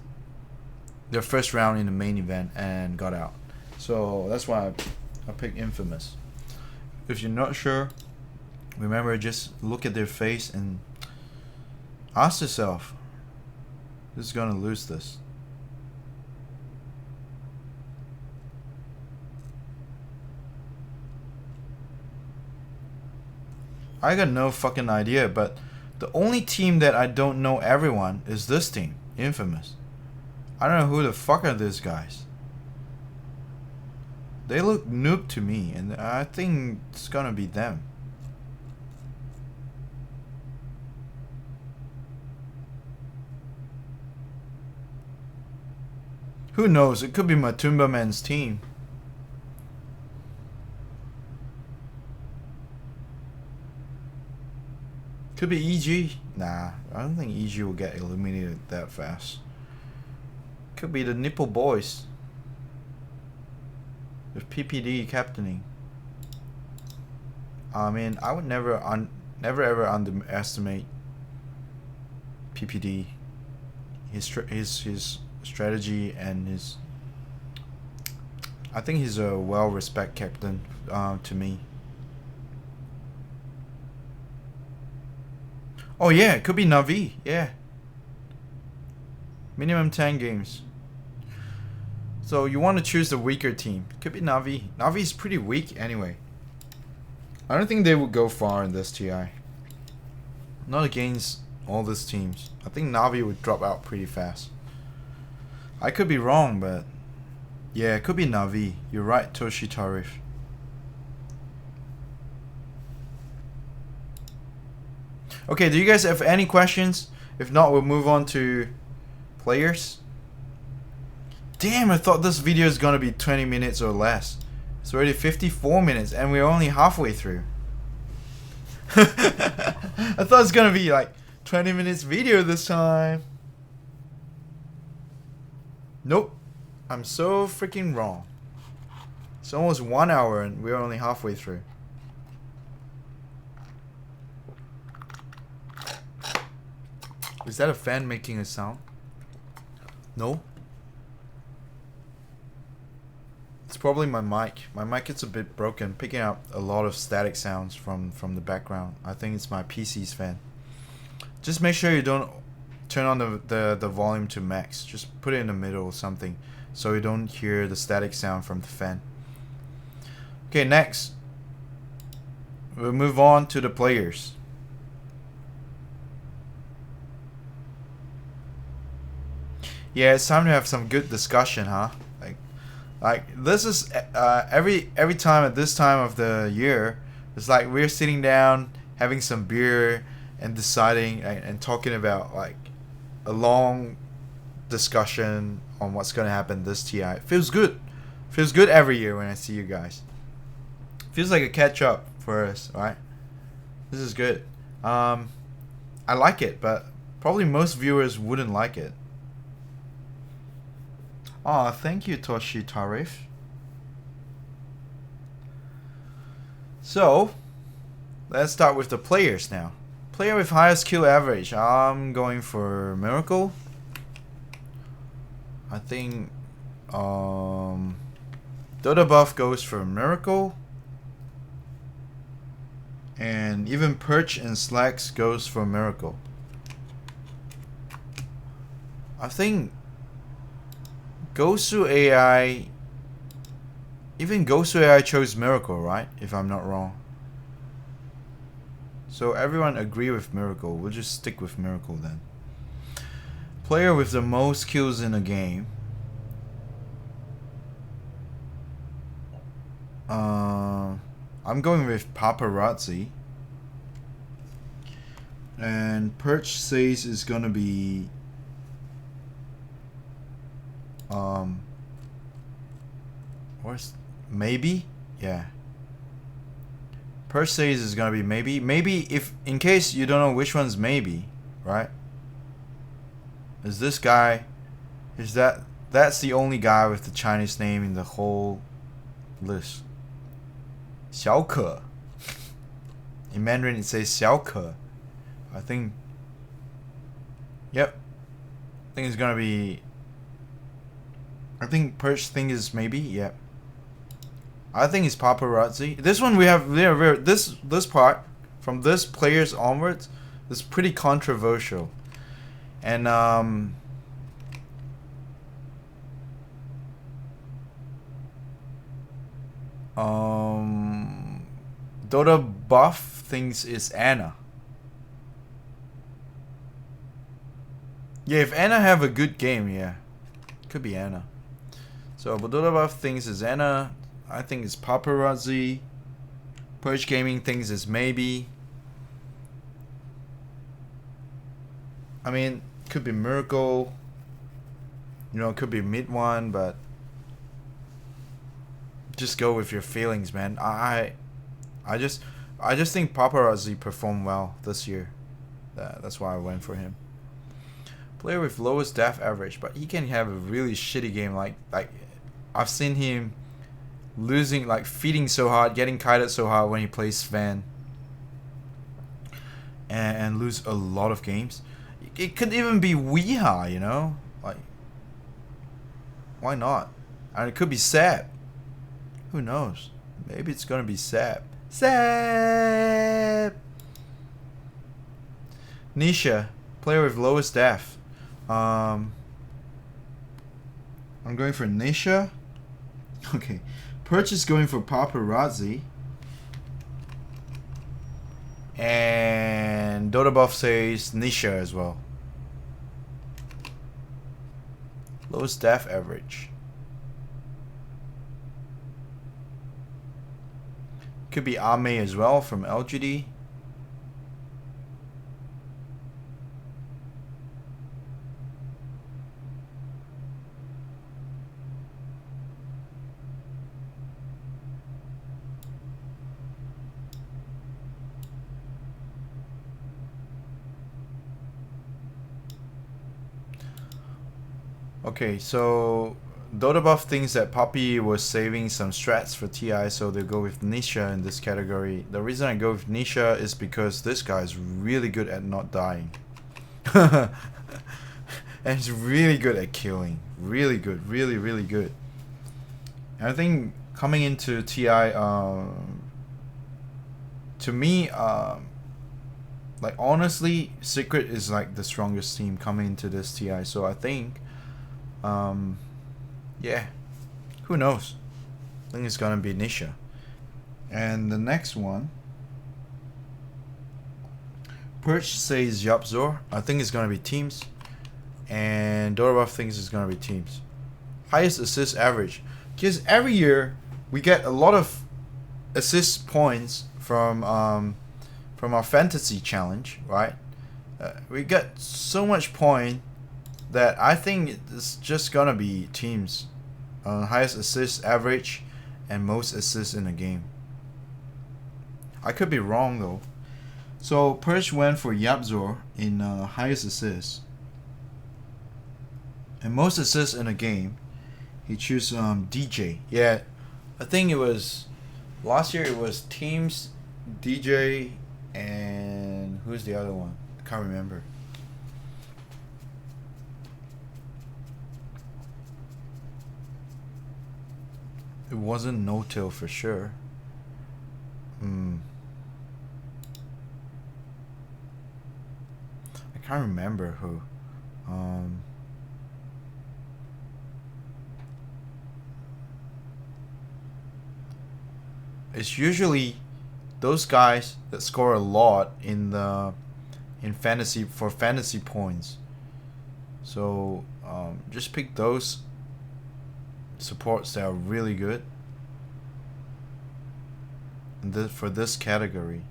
their first round in the main event and got out. So that's why I picked Infamous. If you're not sure, remember, just look at their face and ask yourself, who's gonna lose this? I got no fucking idea, but the only team that I don't know everyone is this team, Infamous. I don't know who the fuck are these guys. They look noob to me, and I think it's gonna be them. Who knows? It could be Matumba Man's team. Could be EG. Nah, I don't think EG will get eliminated that fast. Could be the Nipple Boys with PPD captaining. I mean, I would never ever underestimate PPD. His strategy and his. I think he's a well-respected captain to me. Oh yeah, it could be Navi. Yeah. Minimum 10 games. So you want to choose the weaker team. Could be Navi. Navi is pretty weak anyway. I don't think they would go far in this TI. Not against all these teams. I think Navi would drop out pretty fast. I could be wrong, but yeah, it could be Navi. You're right, Toshi Tarif. Okay, do you guys have any questions? If not, we'll move on to Players. Damn, I thought this video is gonna be 20 minutes or less. It's already 54 minutes and we're only halfway through. I thought it's gonna be like 20 minutes video this time. Nope. I'm so freaking wrong. It's almost 1 hour and we're only halfway through. Is that a fan making a sound? No. It's probably my mic. My mic is a bit broken, picking up a lot of static sounds from the background. I think it's my PC's fan. Just make sure you don't turn on the volume to max. Just put it in the middle or something so you don't hear the static sound from the fan. Okay, next. We'll move on to the players. Yeah, it's time to have some good discussion, huh? Like this is every time at this time of the year, it's like we're sitting down having some beer and deciding and talking about like a long discussion on what's gonna happen this TI. It feels good. Feels good every year when I see you guys. Feels like a catch up for us, right? This is good. I like it, but probably most viewers wouldn't like it. Oh, thank you, Toshi Tarif. So, let's start with the players now. Player with highest kill average. I'm going for Miracle. I think Dota Buff goes for Miracle. And even Perch and Slacks goes for Miracle. I think Gosu AI, even Gosu AI chose Miracle, right? If I'm not wrong. So everyone agree with Miracle. We'll just stick with Miracle then. Player with the most kills in a game. I'm going with Paparazzi. And Perch says is gonna be where's maybe? Yeah. Perch says is gonna be maybe. Maybe, if in case you don't know which one's maybe, right? Is this guy? Is that's the only guy with the Chinese name in the whole list. 小可. In Mandarin it says 小可. I think. Yep. I think it's gonna be. I think Perch thing is maybe. Yep. I think it's Paparazzi. This one we have this part from this players onwards is pretty controversial, and Dota Buff thinks it's Anna. Yeah, if Anna have a good game, yeah, could be Anna. So, but Dota Buff thinks it's Anna. I think it's Paparazzi. Perch Gaming thinks it's maybe. I mean, could be Miracle. You know, it could be mid one, but just go with your feelings, man. I just think Paparazzi performed well this year. That's why I went for him. Player with lowest death average, but he can have a really shitty game. Like I've seen him losing, like feeding so hard, getting kited so hard when he plays Sven, and lose a lot of games. It could even be Weeha, you know, like why not? And it could be Sab. Who knows? Maybe it's gonna be Sab. Sab. Nisha, player with lowest death. I'm going for Nisha. Okay. Perch is going for Paparazzi. And Dota Buff says Nisha as well. Lowest death average. Could be Ame as well from LGD. Okay, so Dota Buff thinks that Poppy was saving some strats for TI, so they go with Nisha in this category. The reason I go with Nisha is because this guy is really good at not dying. And he's really good at killing. Really good. Really, really good. And I think coming into TI, to me, like honestly, Secret is like the strongest team coming into this TI. So I think, yeah, who knows? I think it's gonna be Nisha. And the next one, Perch says Yapzor. I think it's gonna be teams. And Dota thinks it's gonna be teams. Highest assist average. Because every year we get a lot of assist points from our fantasy challenge, right? We get so much point that I think it's just gonna be teams. Highest assist average and most assists in a game. I could be wrong though. So Perch went for Yapzor in highest assists. And most assists in a game, he chose DJ. Yeah, I think it was last year. It was teams, DJ, and who's the other one? I can't remember. It wasn't No Tail for sure. I can't remember who. It's usually those guys that score a lot in fantasy for fantasy points. So just pick those supports that are really good for this category.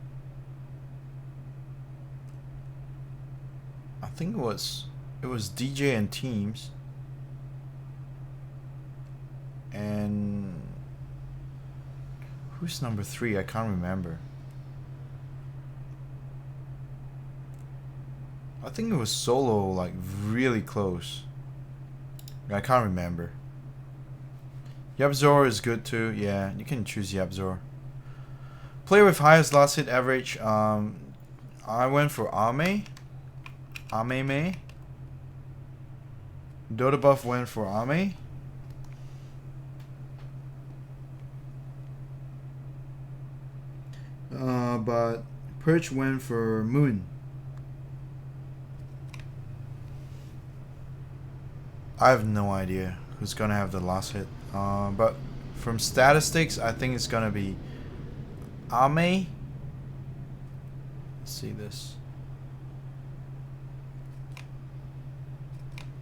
I think it was DJ and teams, and who's number 3? I can't remember. I think it was solo, like really close. I can't remember. Yapzor is good too. Yeah, you can choose Yapzor. Player with highest last hit average. I went for Ame. Ame. Dota Buff went for Ame. But Perch went for Moon. I have no idea who's gonna have the last hit. But from statistics, I think it's gonna be Ame. Let's see this.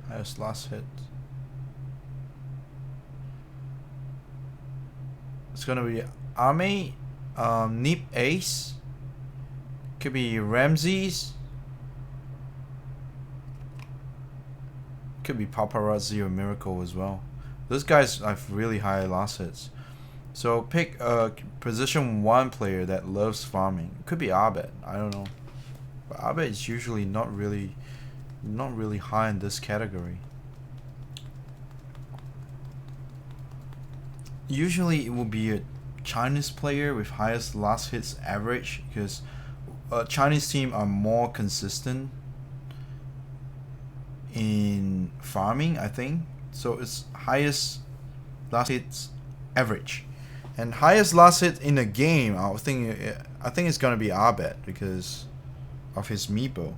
Highest last hit. It's gonna be Ame, Nip Ace. Could be Ramses. Could be Paparazzi or Miracle as well. Those guys have really high last hits. So pick a position 1 player that loves farming. It could be Abed. I don't know. But Abed is usually not really high in this category. Usually it will be a Chinese player with highest last hits average, because Chinese team are more consistent in farming, I think. So it's highest last hits average, and highest last hit in a game. I think it's gonna be Abed because of his meepo.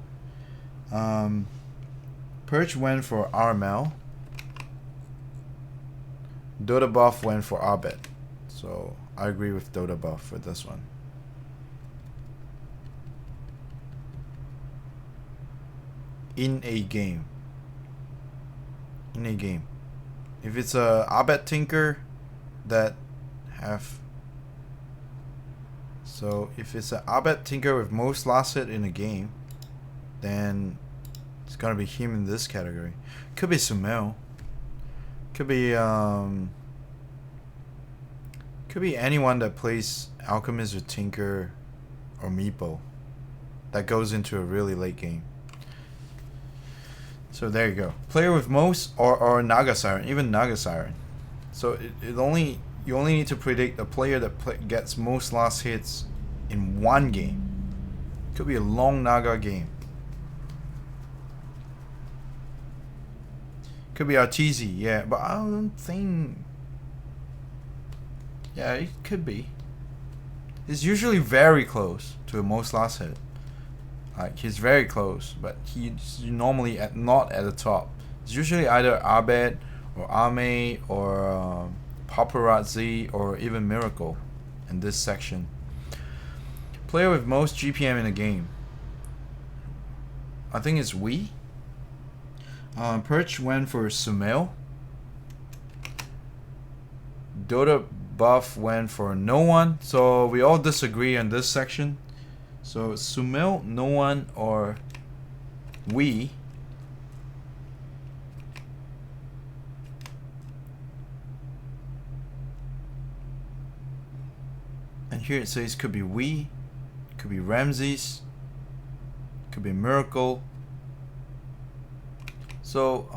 Perch went for RML. Dota Buff went for Abed. So I agree with Dota Buff for this one. In a game. If it's a Abed Tinker that have... So if it's an Abed Tinker with most last hit in a game, then it's gonna be him in this category. Could be Sumail. Could be anyone that plays Alchemist or Tinker or Meepo that goes into a really late game. So there you go. Player with most or Naga Siren, even Naga Siren. So you only need to predict a player that gets most last hits in one game. Could be a long Naga game. Could be Arteezy, yeah, but I don't think. Yeah, it could be. He's usually very close to a most last hit. Like he's very close, but he's normally not at the top. It's usually either Abed or Ame or Paparazzi or even Miracle in this section. Player with most GPM in a game. I think it's Wii. Perch went for Sumail. Dota Buff went for no one. So we all disagree on this section. So Sumail, no one, or Wii. And here it says could be Wii, could be Ramses, could be Miracle. So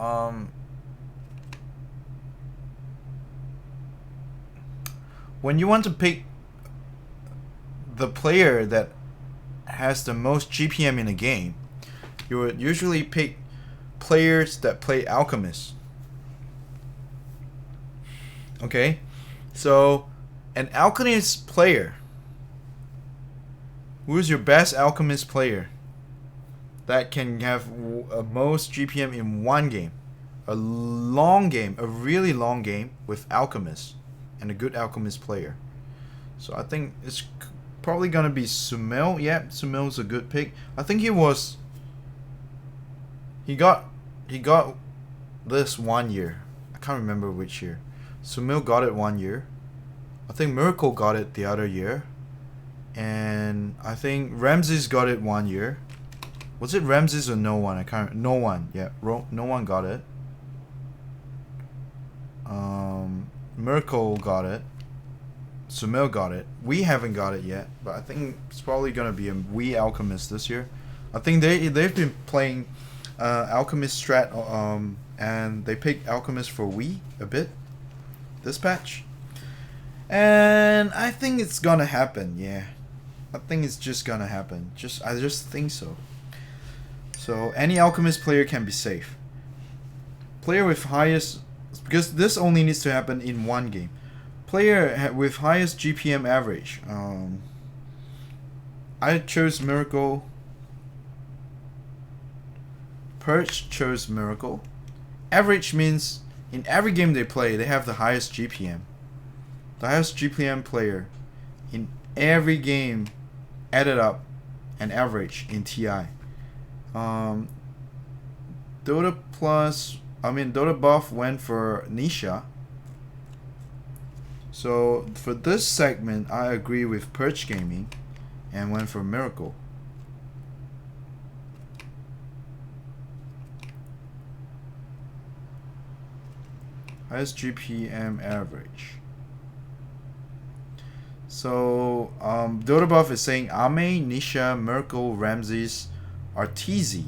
when you want to pick the player that has the most GPM in a game, you would usually pick players that play Alchemist. Okay, so an Alchemist player. Who's your best Alchemist player that can have most GPM in one game? A long game, a really long game with Alchemist and a good Alchemist player. So I think it's probably gonna be Sumail. Yeah, Sumail's a good pick. I think he got this 1 year. I can't remember which year. Sumail got it 1 year. I think Miracle got it the other year. And I think Ramses got it 1 year. Was it Ramses or no one? I can't. No one. Yeah, no one got it. Miracle got it. Sumail got it. We haven't got it yet, but I think it's probably gonna be a Wii Alchemist this year. I think they've been playing Alchemist strat, and they picked Alchemist for Wii a bit this patch, and I think it's gonna happen. Yeah, I think it's just gonna happen. I just think so. So any Alchemist player can be safe. Player with highest, because this only needs to happen in one game. Player with highest GPM average. I chose Miracle. Perch chose Miracle. Average means in every game they play, they have the highest GPM. The highest GPM player in every game added up and average in TI. Dota Buff went for Nisha. So for this segment, I agree with Perch Gaming and went for Miracle. Highest GPM average. So Dota Buff is saying Ame, Nisha, Miracle, Ramses, Arteezy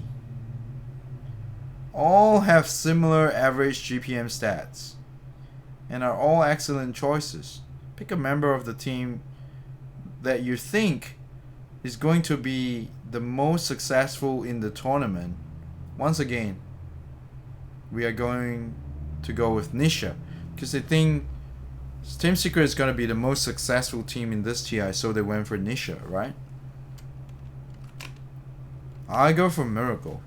all have similar average GPM stats and are all excellent choices. Pick a member of the team that you think is going to be the most successful in the tournament. Once again, we are going to go with Nisha because they think Team Secret is going to be the most successful team in this TI, so they went for Nisha, right? I go for Miracle.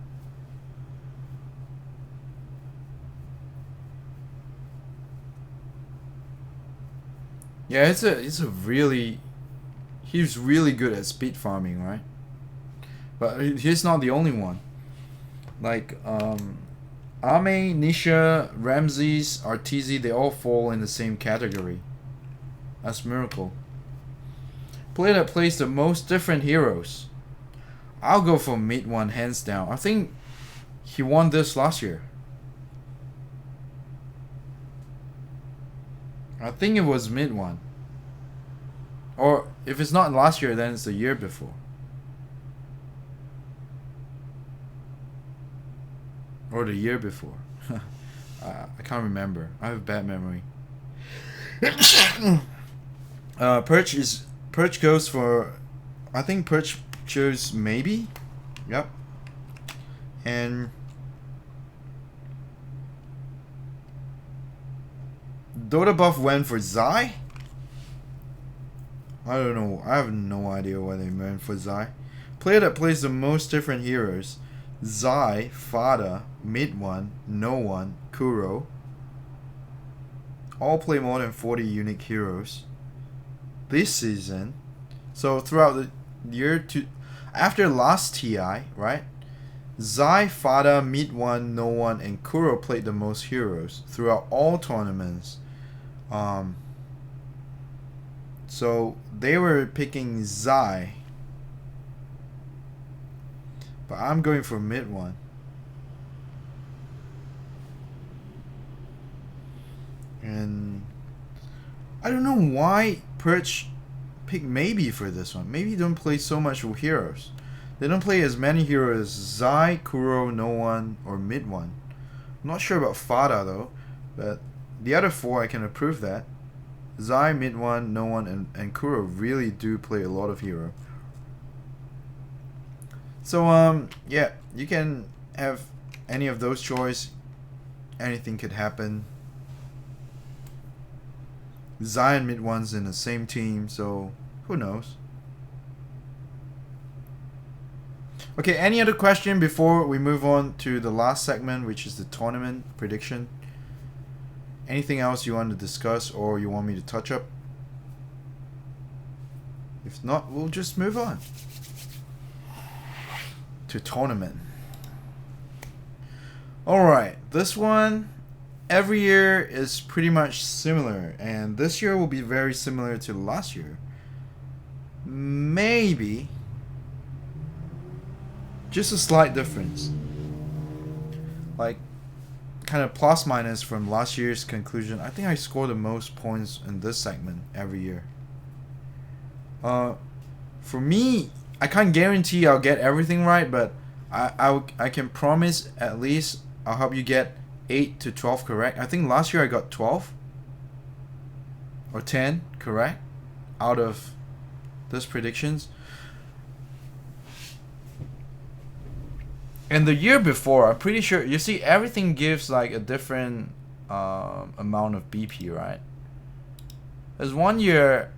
Yeah, it's a really, he's really good at speed farming, right? But he's not the only one. Like Ame, Nisha, Ramses, Arteezy, they all fall in the same category as Miracle. Player that plays the most different heroes. I'll go for Mid One hands down. I think he won this last year. I think it was Mid One. Or if it's not last year, then it's the year before. Or the year before. I can't remember. I have bad memory. Perch goes for, I think Perch chose maybe. Yep. And Dota buff went for Zai. I don't know. I have no idea why they went for Zai. Player that plays the most different heroes: Zai, Fada, Mid One, No One, Kuro. All play more than 40 unique heroes this season. So throughout the year after last TI, right? Zai, Fada, Mid One, No One, and Kuro played the most heroes throughout all tournaments. So they were picking Zai, but I'm going for Mid One. And I don't know why Perch picked Maybe for this one. Maybe don't play so much with heroes. They don't play as many heroes as Zai, Kuro, No One, or Mid One. I'm not sure about Fada though, but the other four I can approve that. Zai, Mid One, No One, and Kuro really do play a lot of hero. So yeah, you can have any of those choice. Anything could happen. Zai and Mid One's in the same team, so who knows? Okay, any other question before we move on to the last segment, which is the tournament prediction? Anything else you want to discuss or you want me to touch up? If not, we'll just move on to tournament. Alright, this one every year is pretty much similar, and this year will be very similar to last year. Maybe just a slight difference, like kind of plus minus from last year's conclusion. I think I scored the most points in this segment every year. For me, I can't guarantee I'll get everything right, but I can promise at least I'll help you get 8 to 12 correct. I think last year I got 12 or 10 correct out of those predictions. And the year before, I'm pretty sure, you see, everything gives like a different amount of BP, right? There's one year,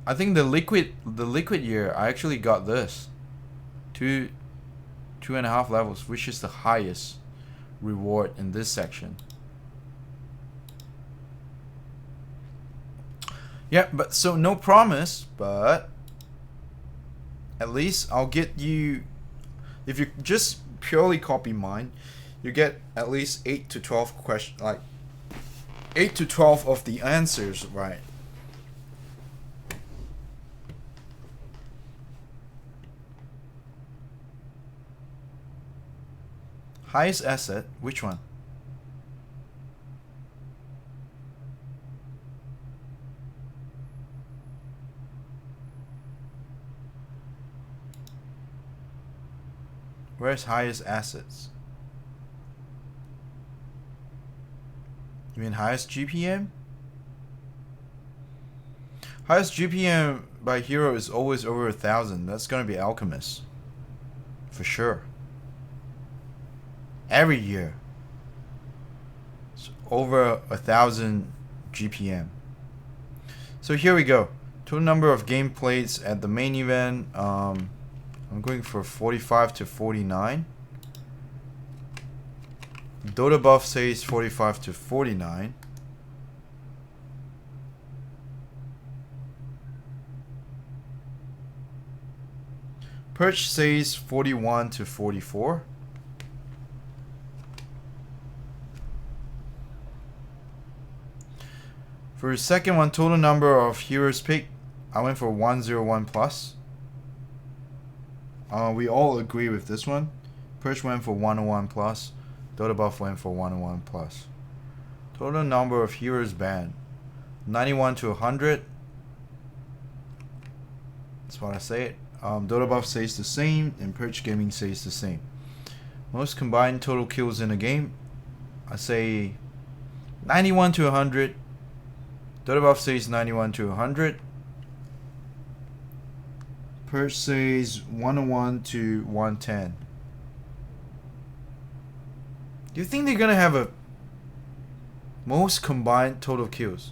I think the liquid year, I actually got this. 2.5 levels, which is the highest reward in this section. Yeah, but so no promise, but at least I'll get you, if you just purely copy mine, you get at least 8 to 12 questions, like 8 to 12 of the answers right. Highest asset, which one? Where's highest assets? You mean highest GPM? Highest GPM by hero is always over 1,000. That's gonna be Alchemist, for sure. Every year, it's over 1,000 GPM. So here we go. Total number of game plays at the main event. I'm going for 45 to 49. Dota buff says 45 to 49. Perch says 41 to 44. For the second one, total number of heroes picked, I went for 101 plus. We all agree with this one. Perch went for 101 plus. Dota buff went for 101 plus. Total number of heroes banned, 91 to 100. That's what I say it. Dota buff says the same, and Perch Gaming says the same. Most combined total kills in a game, I say 91 to 100. DotaBuff says 91 to 100. Perch says 101 to 110. Do you think they're gonna have a most combined total kills?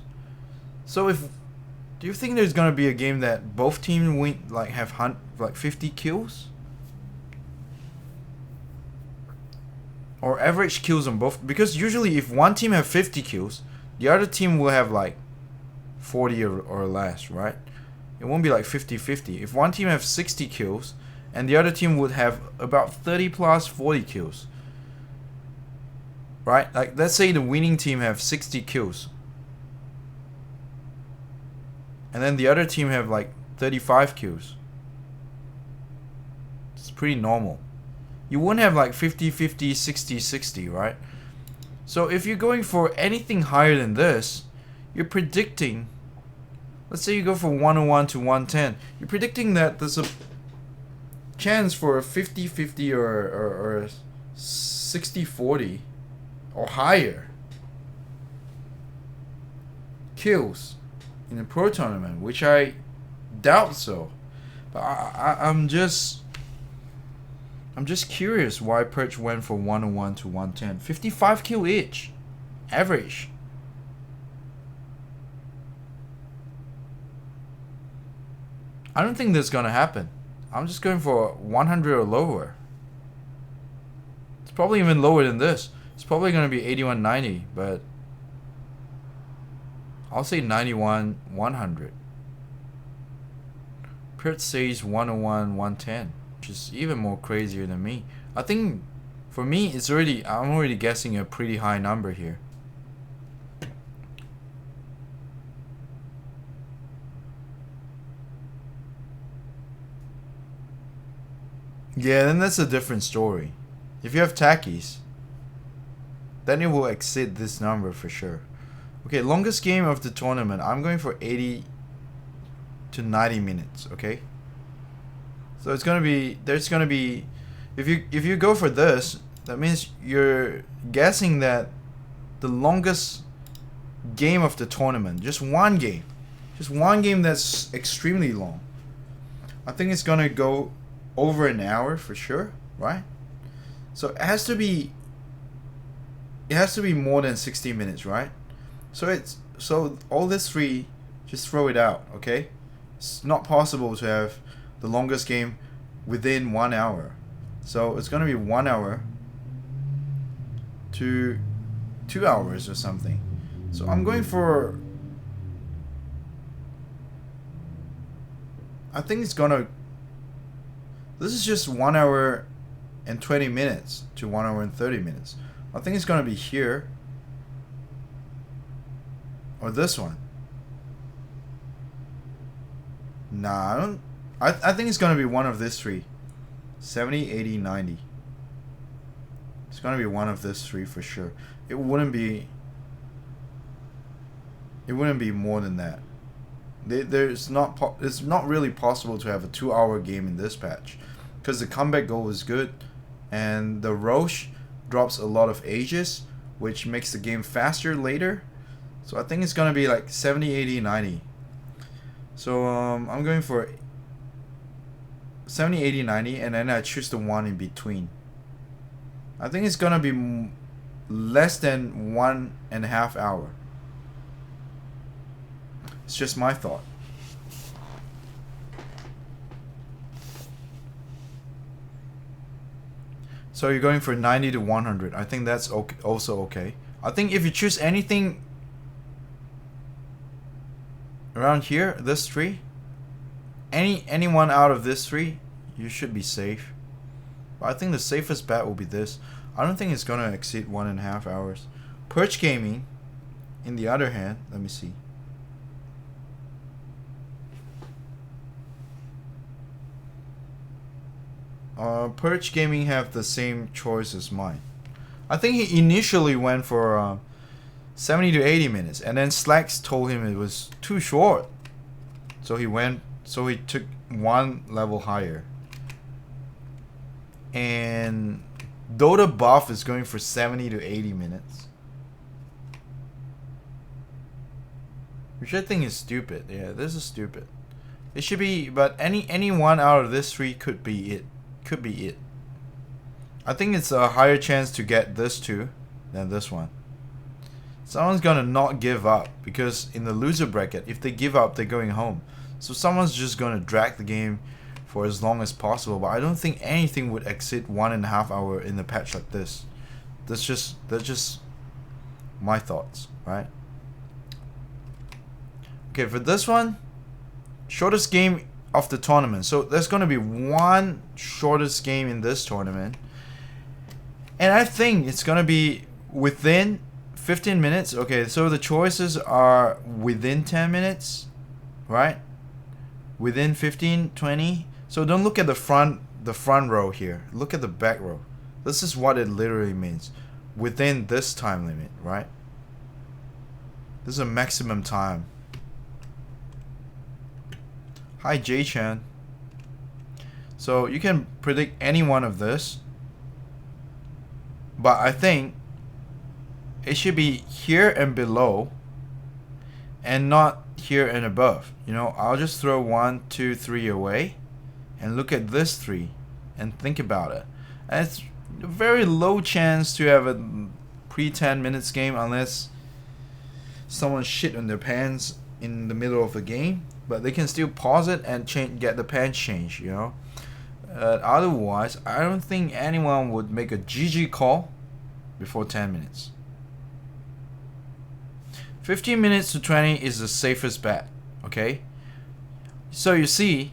So do you think there's gonna be a game that both teams win, like have 50 kills? Or average kills on both? Because usually if one team have 50 kills, the other team will have like 40 or less, right? It won't be like 50-50. If one team have 60 kills and the other team would have about 30 plus 40 kills, right? Like let's say the winning team have 60 kills and then the other team have like 35 kills. It's pretty normal. You wouldn't have like 50-50, 60-60, right? So if you're going for anything higher than this, you're predicting, let's say you go for 101 to 110, you're predicting that there's a chance for a 50-50 or 60-40 or higher kills in a pro tournament, which I doubt so. But I'm just curious why Perch went for 101 to 110. 55 kill each. Average. I don't think that's gonna happen. I'm just going for 100 or lower. It's probably even lower than this. It's probably gonna be 81-90, but I'll say 91, 100. Perch says 101, 110. Which is even more crazier than me. I think for me I'm already guessing a pretty high number here. Yeah, then that's a different story. If you have tackies, then it will exceed this number for sure. Okay, longest game of the tournament. I'm going for 80 to 90 minutes, okay? So it's gonna be, if you go for this, that means you're guessing that the longest game of the tournament, just one game that's extremely long. I think it's gonna go over an hour for sure, right? So it has to be more than 60 minutes, right? So all this three, just throw it out, okay? It's not possible to have the longest game within 1 hour. So it's gonna be 1 hour to 2 hours or something. So I'm going for, I think it's gonna, this is just 1 hour and 20 minutes to 1 hour and 30 minutes. I think it's gonna be here or this one. Nah, I think it's gonna be one of these three. 70, 80, 90. It's gonna be one of these three for sure. It wouldn't be more than that. It's not really possible to have a 2 hour game in this patch, because the comeback goal is good and the Roche drops a lot of ages, which makes the game faster later. So I think it's gonna be like 70, 80, 90. So I'm going for 70, 80, 90, and then I choose the one in between. I think it's gonna be less than 1.5 hours. It's just my thought. So you're going for 90 to 100. I think that's okay, also okay. I think if you choose anything around here, this three, any one out of this three, you should be safe. But I think the safest bet will be this. I don't think it's gonna exceed 1.5 hours. Perch Gaming, in the other hand, let me see. Perch Gaming have the same choice as mine. I think he initially went for 70 to 80 minutes, and then Slacks told him it was too short. So he took one level higher. And Dota buff is going for 70 to 80 minutes. Which I think is stupid. Yeah, this is stupid. It should be, but any one out of this three could be it. Could be it. I think it's a higher chance to get this two than this one. Someone's gonna not give up, because in the loser bracket, if they give up, they're going home. So someone's just gonna drag the game for as long as possible. But I don't think anything would exceed 1.5 hours in a patch like this. That's just my thoughts, right? Okay, for this one, shortest game of the tournament. So there's gonna be one shortest game in this tournament, and I think it's gonna be within 15 minutes. Okay, so the choices are within 10 minutes, right? Within 15, 20. So don't look at the front row here. Look at the back row. This is what it literally means. Within this time limit, right? This is a maximum time. Hi J-Chan. So you can predict any one of this, but I think it should be here and below and not here and above. You know, I'll just throw 1, 2, 3 away and look at this 3 and think about it. And it's a very low chance to have a pre-10 minutes game unless someone shit on their pants in the middle of the game, but they can still pause it and get the pants changed, you know. Otherwise, I don't think anyone would make a GG call before 10 minutes. 15 minutes to 20 is the safest bet, okay? So you see,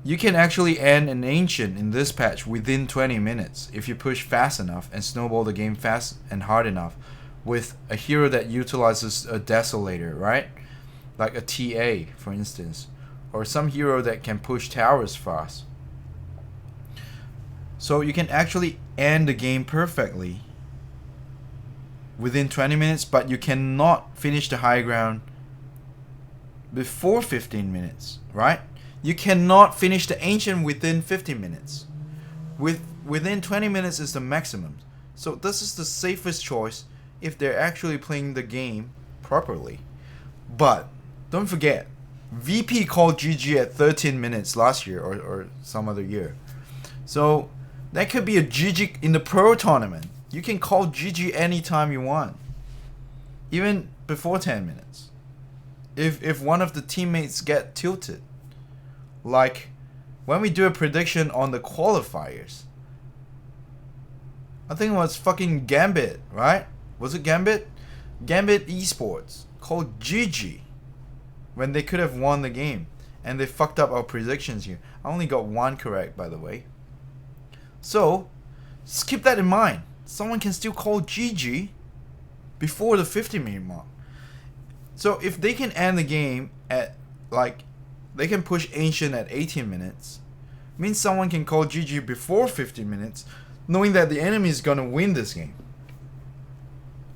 you can actually end an ancient in this patch within 20 minutes if you push fast enough and snowball the game fast and hard enough with a hero that utilizes a desolator, right? Like a TA, for instance, or some hero that can push towers fast. So you can actually end the game perfectly within 20 minutes, but you cannot finish the high ground before 15 minutes, right? You cannot finish the ancient within 15 minutes. Within 20 minutes is the maximum. So this is the safest choice if they're actually playing the game properly. But don't forget, VP called GG at 13 minutes last year or some other year. So that could be a GG in the pro tournament. You can call GG anytime you want, even before 10 minutes. If one of the teammates get tilted, like when we do a prediction on the qualifiers, I think it was fucking Gambit, right? Was it Gambit? Gambit Esports called GG when they could have won the game, and they fucked up our predictions here. I only got one correct, by the way. So just keep that in mind. Someone can still call GG before the 50-minute mark. So if they can end the game at, like, they can push Ancient at 18 minutes, means someone can call GG before 15 minutes, knowing that the enemy is gonna win this game.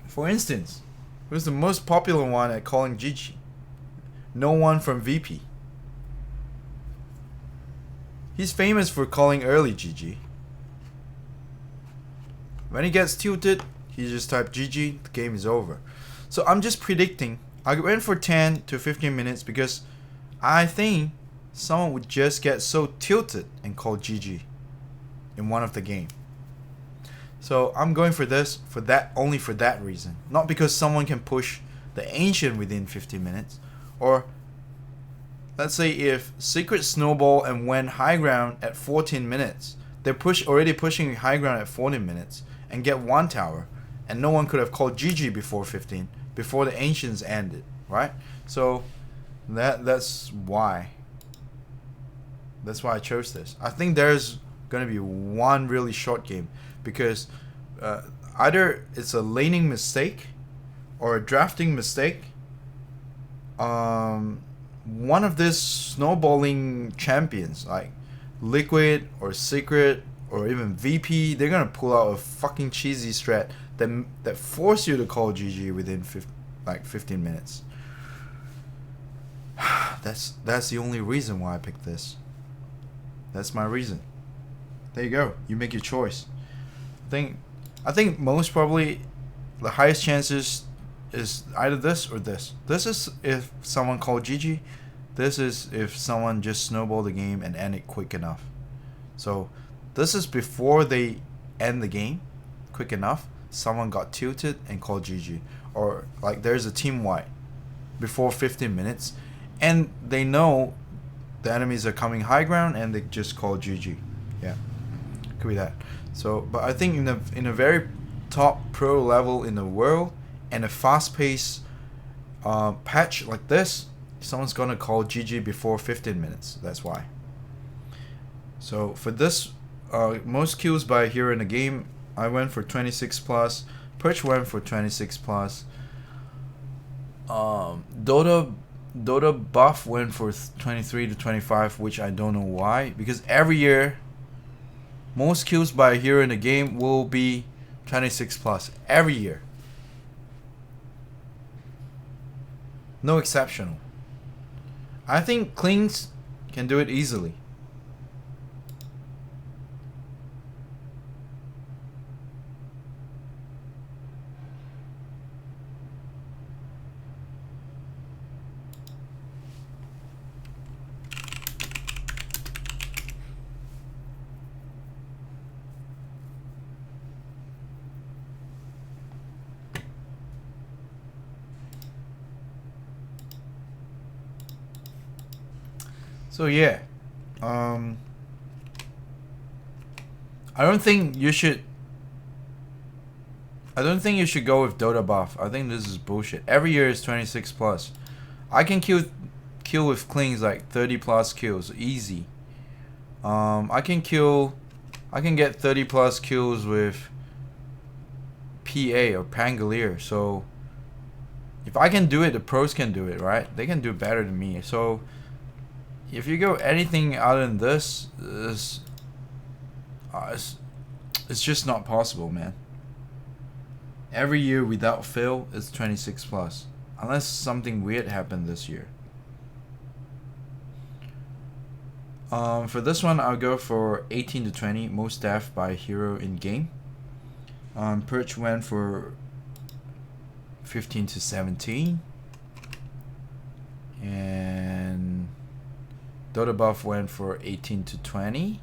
For instance, who's the most popular one at calling GG? No one from VP. He's famous for calling early GG. When he gets tilted, he just types GG, the game is over. So I'm just predicting. I went for 10 to 15 minutes because I think someone would just get so tilted and call GG in one of the game. So I'm going for this, for that, only for that reason. Not because someone can push the Ancient within 15 minutes. Or let's say if Secret Snowball and went high ground at 14 minutes. They're already pushing high ground at 14 minutes and get one tower, and no one could have called GG before 15, before the Ancients ended, right? So that's why I chose this. I think there's gonna be one really short game because either it's a laning mistake or a drafting mistake. One of these snowballing champions like Liquid or Secret or even VP, they're gonna pull out a fucking cheesy strat that force you to call GG within 15 minutes. That's the only reason why I picked this. That's my reason. There you go. You make your choice. I think most probably the highest chances is either this or this. This is if someone called GG. This is if someone just snowballed the game and end it quick enough. So this is before they end the game quick enough. Someone got tilted and called GG. Or like there's a team wipe before 15 minutes and they know the enemies are coming high ground and they just call GG. Yeah, could be that. So, but I think in a very top pro level in the world and a fast-paced patch like this, someone's gonna call GG before 15 minutes. That's why. So for this, most kills by a hero in the game, I went for 26 plus. Perch went for 26 plus. Dota buff went for 23 to 25, which I don't know why. Because every year, most kills by a hero in the game will be 26 plus every year. No exceptional. I think Klings can do it easily. So yeah, I don't think you should go with Dota buff. I think this is bullshit. Every year is 26 plus. I can kill with Klings like 30 plus kills easy. I can get 30 plus kills with PA or Pangolier. So if I can do it, the pros can do it, right? They can do it better than me. So if you go anything other than this, it's just not possible, man. Every year without fail, it's 26 plus. Unless something weird happened this year. For this one, I'll go for 18 to 20, most death by hero in game. Perch went for 15 to 17. And Dota buff went for 18 to 20.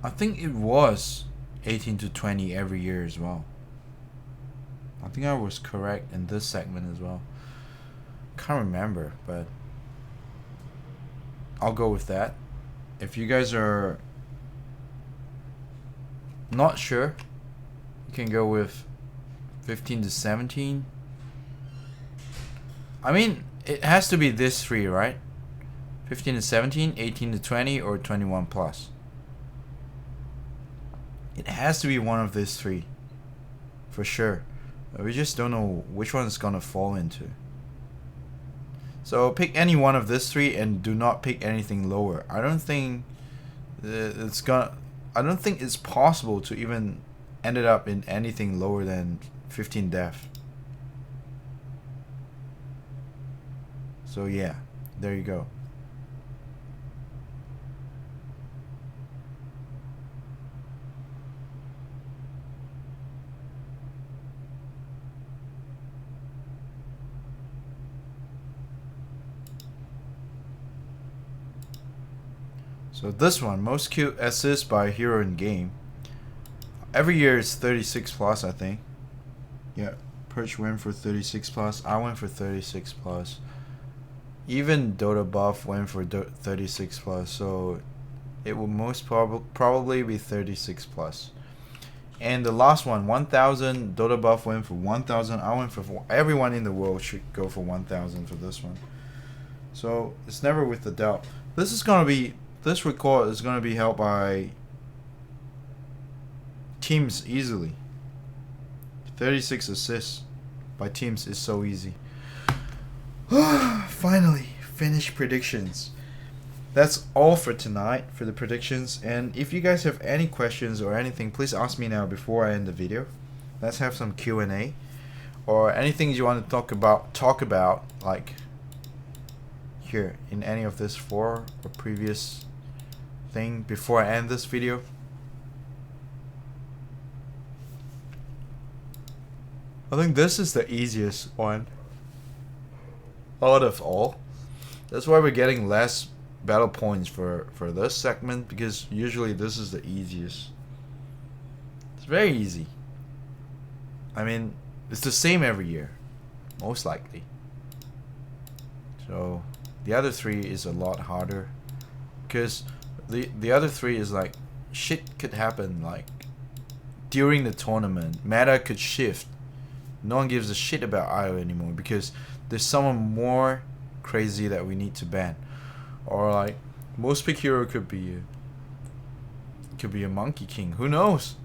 I think it was 18 to 20 every year as well. I think I was correct in this segment as well. Can't remember, but I'll go with that. If you guys are not sure, you can go with 15 to 17. I mean, it has to be this three, right? 15 to 17, 18 to 20, or 21 plus. It has to be one of these three, for sure. We just don't know which one it's gonna fall into. So pick any one of these three and do not pick anything lower. I don't think it's possible to even end it up in anything lower than 15 death. So yeah, there you go. So this one, most kill assists by a hero in game. Every year it's 36 plus, I think. Yeah, Perch went for 36 plus. I went for 36 plus. Even Dota buff went for 36 plus. So it will most probably be 36 plus. And the last one, 1000. Dota buff went for 1000. I went for everyone in the world should go for 1000 for this one. So it's never with a doubt. This record is going to be held by teams easily. 36 assists by teams is so easy. Finally, finished predictions. That's all for tonight for the predictions. And if you guys have any questions or anything, please ask me now before I end the video. let's have some Q&A or anything you want to talk about like here in any of this four or previous thing before I end this video. I think this is the easiest one out of all. That's why we're getting less battle points for this segment, because usually this is the easiest. It's very easy. I mean, it's the same every year, most likely. So the other three is a lot harder, because the other three is like shit could happen like during the tournament. Meta could shift. No one gives a shit about IO anymore because there's someone more crazy that we need to ban. Or like most pick hero could be a Monkey King. Who knows?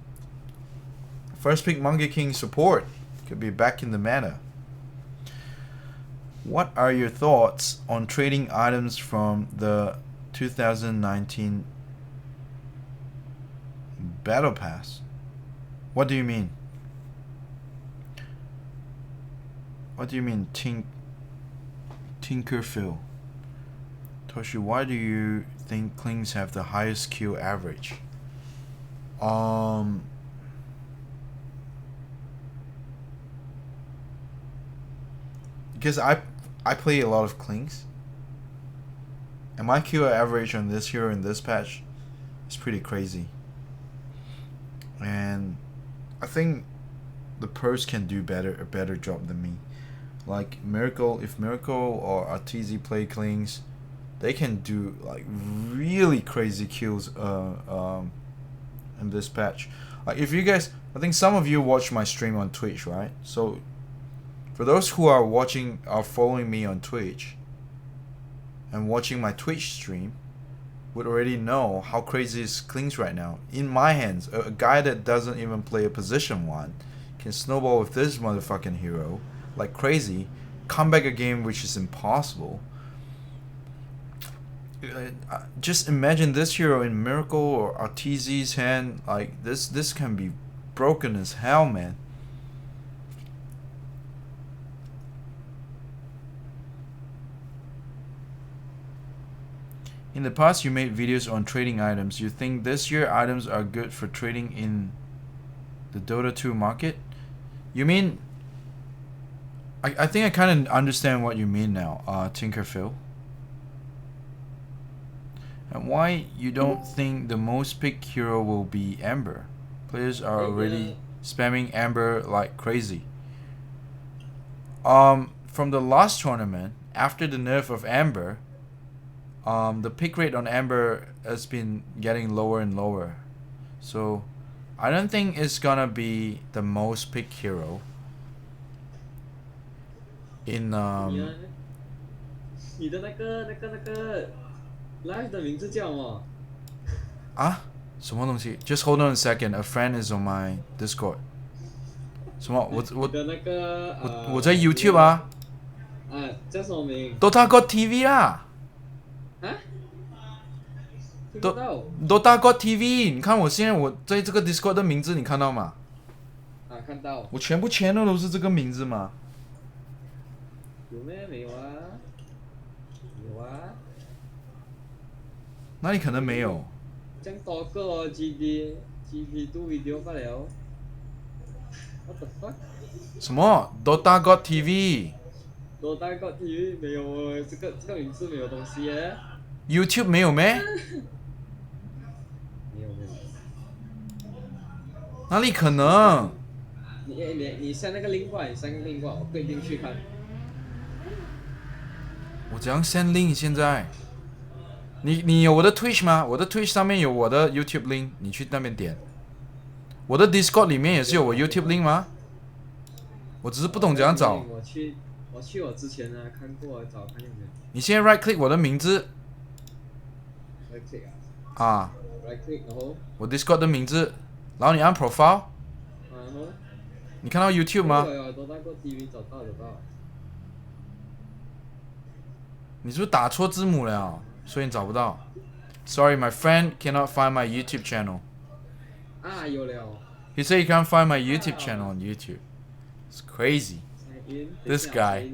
First pick Monkey King support could be back in the meta. What are your thoughts on trading items from the 2019 Battle Pass? What do you mean? What do you mean, Tinkerfield? Toshi, why do you think Klings have the highest kill average? Because I play a lot of Klings, and my kill average on this hero in this patch is pretty crazy. And I think the pros can do a better job than me. Like Miracle, if Miracle or Arteezy play Klings, they can do like really crazy kills in this patch. Like if you guys, I think some of you watch my stream on Twitch, right? So for those who are following me on Twitch and watching my Twitch stream, would already know how crazy is Klings right now. In my hands, a guy that doesn't even play a position 1 can snowball with this motherfucking hero like crazy, come back a game which is impossible. Just imagine this hero in Miracle or Arteezy's hand. Like this can be broken as hell, man. In the past, you made videos on trading items. You think this year items are good for trading in the Dota 2 market? You mean... I think I kind of understand what you mean now, Tinkerfield. And why you don't think the most picked hero will be Amber? Players are already spamming Amber like crazy. From the last tournament, after the nerf of Amber, the pick rate on Amber has been getting lower and lower. So I don't think it's gonna be the most picked hero. In 你的那个 live 的名字叫什么？啊？什么东西 ？Just hold on a second. A friend is on my Discord. 什么？我在 YouTube 啊。叫什么名 DotaGodTV 啦。啊？听不到。DotaGodTV， 你看我现在我在这个 Discord 的名字，你看到吗？看到。我全部 channel 都是这个名字嘛。有没有啊？有啊。哪里可能没有？这样多个哦 ，GD do video 罢了。What the fuck？ 什么 DotaGodTV？ DotaGodTV 没有哦，这个名字没有东西耶。YouTube 没有咩？没有。哪里可能？你上那个 link 过来，我可以进去看。我怎样 send link 现在？你有我的 Twitch 吗？我的 Twitch 上面有我的 YouTube link， 你去那边点。我的 Discord 里面也是有我 YouTube link 吗？我只是不懂怎样找。我去我之前看过，找看有没有。你现在 right click 我的名字。right click 啊。right click 然后。我 Discord 的名字，然后你按 profile。然后。你看到 YouTube 吗？有DotaGodTV 找到。你是不是打错字母了？所以你找不到。Sorry, my friend cannot find my YouTube channel. 有了。He said he can't find my YouTube channel on YouTube. It's crazy. This guy.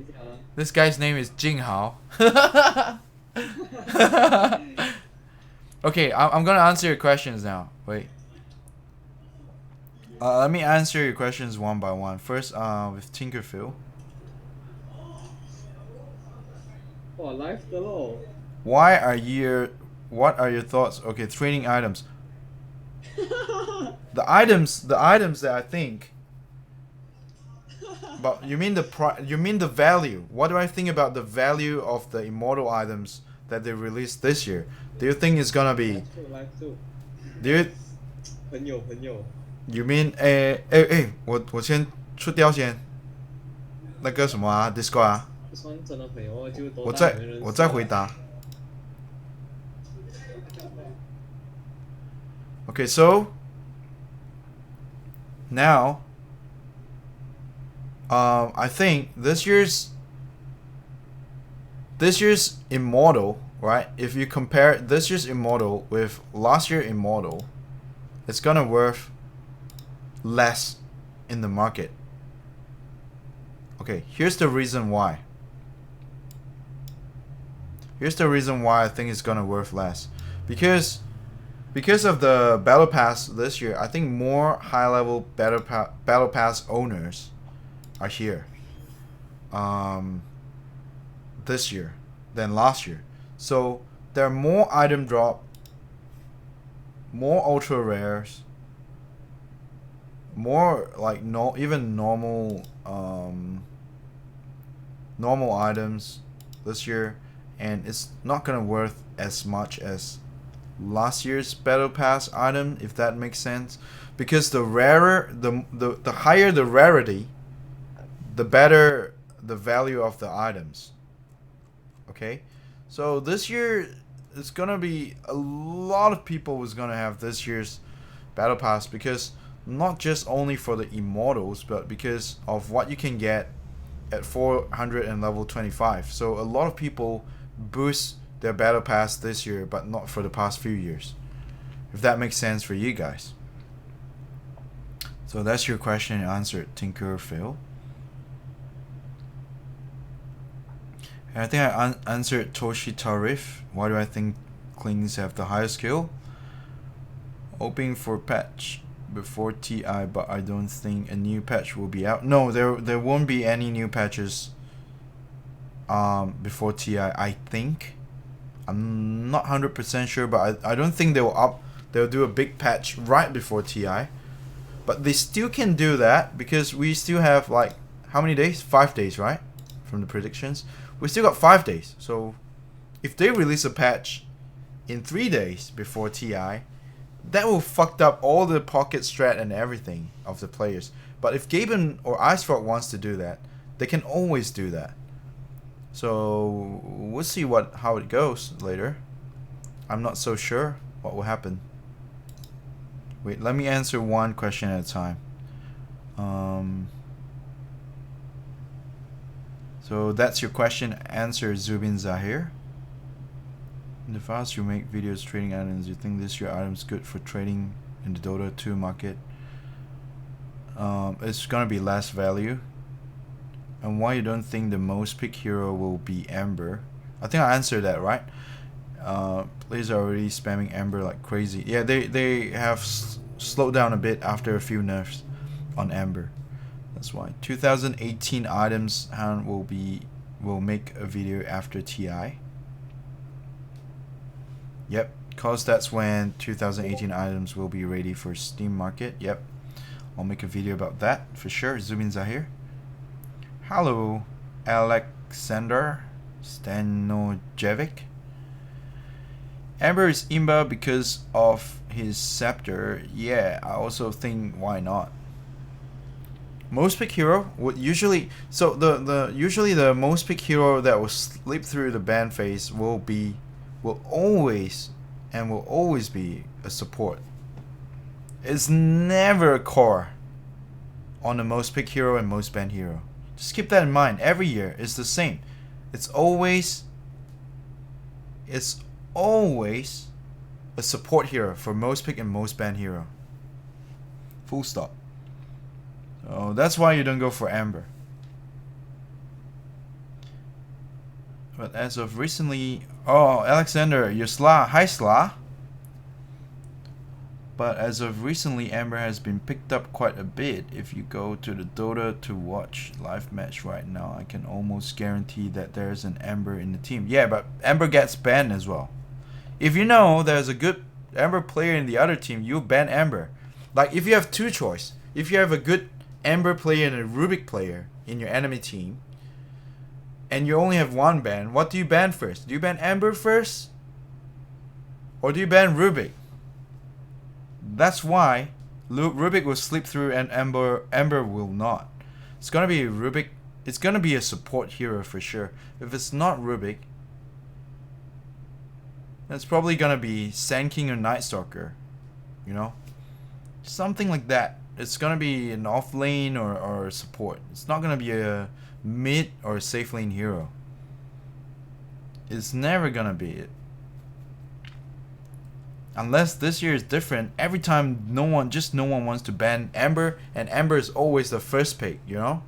This guy's name is Jing Hao. Okay, I'm gonna answer your questions now. Wait. Let me answer your questions one by one. First, with Tinkerfield. Oh, live 的咯。 What are your thoughts? Okay, training items. The items that I think. But you mean the value? What do I think about the value of the immortal items that they released this year? Do you think it's gonna be? Live 2 Do you? 朋友 You mean 我先出掉先。那个什么啊 Discord 啊？不算真的朋友，就多我大人认识再回答。Okay, so now, I think this year's Immortal, right? If you compare this year's Immortal with last year's Immortal, it's gonna worth less in the market. Okay, here's the reason why. Here's the reason why I think it's gonna worth less. Because of the Battle Pass this year, I think more high-level Battle Pass owners are here this year than last year. So there are more item drop, more ultra rares, more like even normal items this year, and it's not gonna worth as much as last year's Battle Pass item, if that makes sense, because the rarer the higher the rarity, the better the value of the items. Okay, so this year it's gonna be a lot of people who's gonna have this year's Battle Pass, because not just only for the immortals, but because of what you can get at 400 and level 25. So a lot of people boost their Battle Pass this year, but not for the past few years, if that makes sense for you guys. So that's your question answered, Tinkerfield. And I think I answered Toshi Tarif. Why do I think Klings have the highest skill? Hoping for patch before TI, but I don't think a new patch will be out. No, there won't be any new patches before TI, I think. I'm not 100% sure, but I don't think they'll do a big patch right before TI. But they still can do that, because we still have like how many days? 5 days, right? From the predictions. We still got 5 days. So if they release a patch in 3 days before TI, that will fuck up all the pocket strat and everything of the players. But if Gaben or Icefrog wants to do that, they can always do that. So we'll see how it goes later. I'm not so sure what will happen. Wait, let me answer one question at a time. So that's your question answered, Zubin Zahir. In the past, you make videos trading items. You think this year items good for trading in the Dota 2 market? It's gonna be less value. And why you don't think the most picked hero will be Ember? I think I answered that, right? Players are already spamming Ember like crazy. Yeah, they have slowed down a bit after a few nerfs on Ember. That's why 2018 items Han will make a video after TI. Yep, cause that's when 2018 items will be ready for Steam market. Yep, I'll make a video about that for sure. Zubin Zahir. Hello, Alexander Stanojevic. Ember is imba because of his scepter. Yeah, I also think why not. Most pick hero would usually usually the most pick hero that will slip through the ban phase will always be a support. It's never a core on the most pick hero and most ban hero. Just keep that in mind. Every year it's the same. It's always a support hero for most pick and most ban hero. Full stop. So that's why you don't go for Amber. But as of recently, oh, Alexander, you're Sla. Hi, Sla. But as of recently, Amber has been picked up quite a bit. If you go to the Dota to watch live match right now, I can almost guarantee that there's an Amber in the team. Yeah, but Amber gets banned as well. If you know there's a good Amber player in the other team, you ban Amber. Like if you have two choice, if you have a good Amber player and a Rubik player in your enemy team, and you only have one ban, what do you ban first? Do you ban Amber first? Or do you ban Rubik? That's why Rubik will slip through and Amber will not. It's gonna be Rubik. It's gonna be a support hero for sure. If it's not Rubik, it's probably gonna be Sand King or Night Stalker. You know? Something like that. It's gonna be an off lane or support. It's not gonna be a mid or safe lane hero. It's never gonna be it. Unless this year is different. Every time no one wants to ban Amber, and Amber is always the first pick, you know?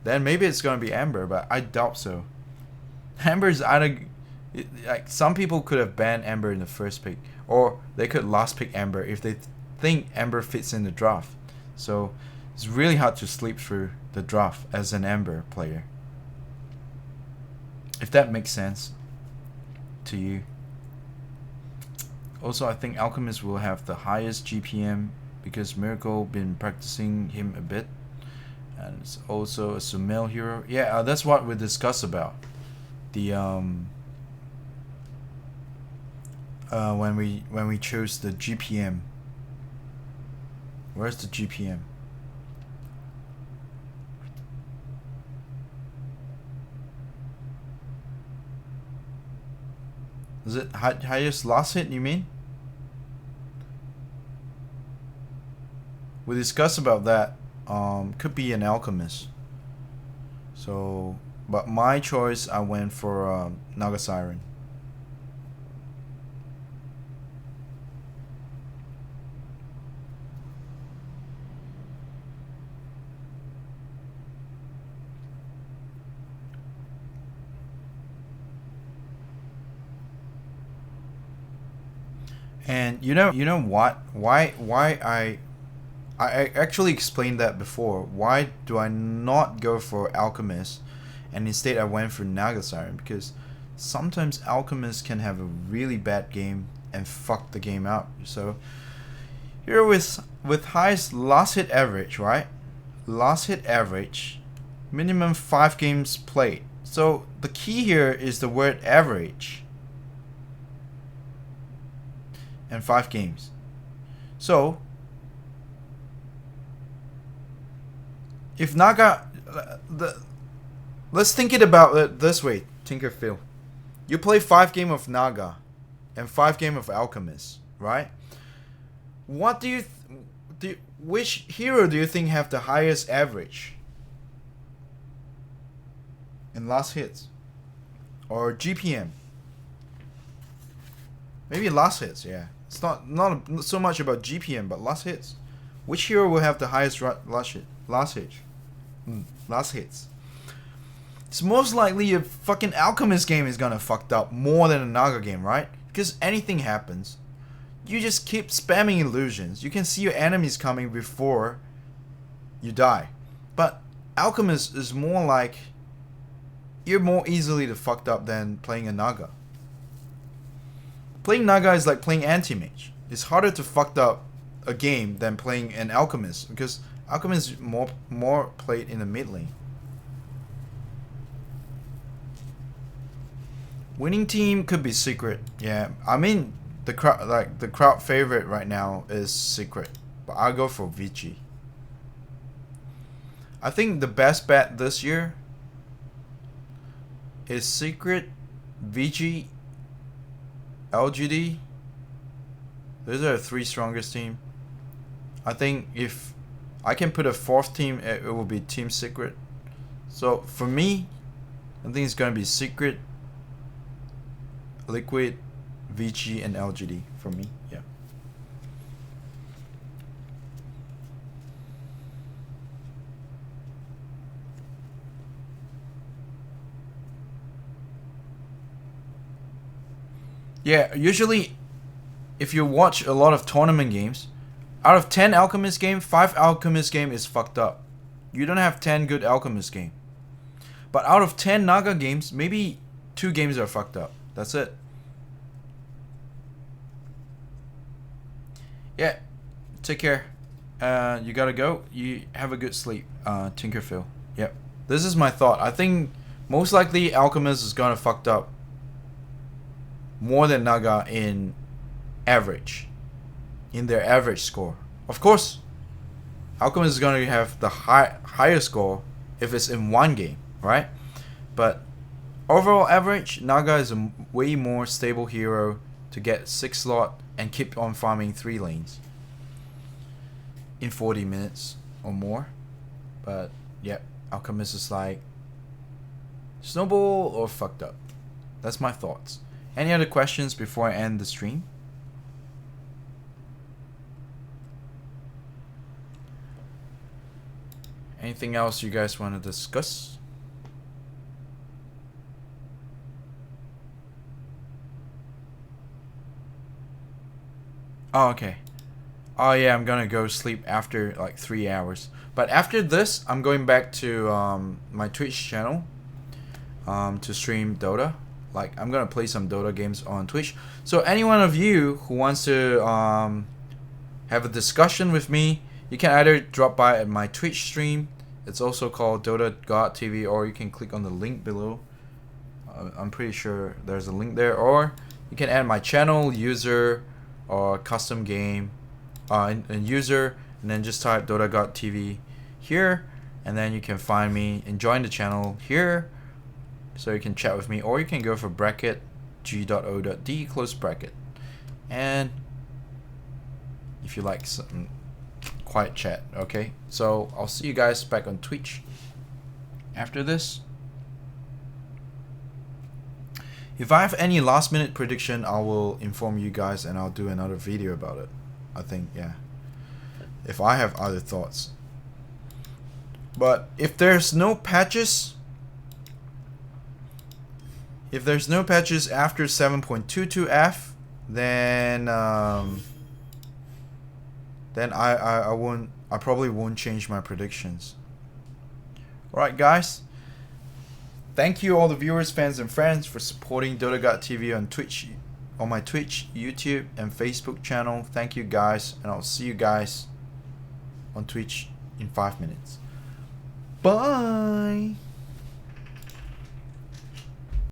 Then maybe it's gonna be Amber, but I doubt so. Amber is either like some people could have banned Amber in the first pick, or they could last pick Amber if they think Amber fits in the draft. So it's really hard to sleep through the draft as an Amber player. If that makes sense to you. Also, I think Alchemist will have the highest GPM because Miracle been practicing him a bit, and it's also a Sumail hero. Yeah, that's what we discussed about the when we chose the GPM. Where's the GPM? Is it highest last hit, you mean? We discussed about that. Could be an Alchemist. So, but my choice, I went for Naga Siren. And you know what? Why I actually explained that before. Why do I not go for Alchemist, and instead I went for Naga Siren? Because sometimes Alchemist can have a really bad game and fuck the game up. So here with highest last hit average, right? Last hit average, minimum 5 games played. So the key here is the word average. And 5 games. So if Naga, let's think it about it this way, Tinker Phil. You play 5 games of Naga and 5 games of Alchemist, right? What do you which hero do you think have the highest average in last hits or GPM? Maybe last hits, yeah. It's not so much about GPM, but last hits. Which hero will have the highest last hits? It's most likely a fucking Alchemist game is gonna fucked up more than a Naga game, right? Because anything happens. You just keep spamming illusions. You can see your enemies coming before you die. But Alchemist is more like you're more easily fucked up than playing a Naga. Playing Naga is like playing anti-mage. It's harder to fuck up a game than playing an Alchemist, because Alchemist is more played in the mid lane. Winning team could be Secret. Yeah, I mean the crowd favorite right now is Secret, but I'll go for Vici. I think the best bet this year is Secret, Vici, LGD. Those are the 3 strongest team. I think if I can put a 4th team, it will be Team Secret. So for me, I think it's gonna be Secret, Liquid, Vici, and LGD for me. Yeah. Yeah, usually if you watch a lot of tournament games, out of 10 Alchemist game, 5 Alchemist game is fucked up. You don't have 10 good Alchemist game. But out of 10 Naga games, maybe 2 games are fucked up. That's it. Yeah, take care. You gotta go. You have a good sleep, Tinkerfield. Yep. This is my thought. I think most likely Alchemist is gonna fucked up more than Naga in average. In their average score. Of course, Alchemist is gonna have the higher score if it's in one game, right? But overall average, Naga is a way more stable hero to get 6 slot and keep on farming 3 lanes in 40 minutes or more. But yeah, Alchemist is like snowball or fucked up. That's my thoughts. Any other questions before I end the stream? Anything else you guys want to discuss? Oh, okay. Oh yeah, I'm gonna go sleep after like 3 hours. But after this, I'm going back to my Twitch channel to stream Dota. Like, I'm gonna play some Dota games on Twitch. So any one of you who wants to have a discussion with me, you can either drop by at my Twitch stream. It's also called DotaGodTV, or you can click on the link below. I'm pretty sure there's a link there. Or you can add my channel, user, or custom game, and user, and then just type DotaGodTV here, and then you can find me and join the channel here, so you can chat with me, or you can go for bracket g.o.d close bracket, and if you like some quiet chat. Okay, so I'll see you guys back on Twitch after this. If I have any last minute prediction, I will inform you guys and I'll do another video about it. I think, yeah, if I have other thoughts. But if there's no patches, after 7.22F, then I probably won't change my predictions. Alright guys, thank you all the viewers, fans and friends for supporting DotaGodTV on Twitch, on my Twitch, YouTube and Facebook channel. Thank you guys, and I'll see you guys on Twitch in 5 minutes. Bye.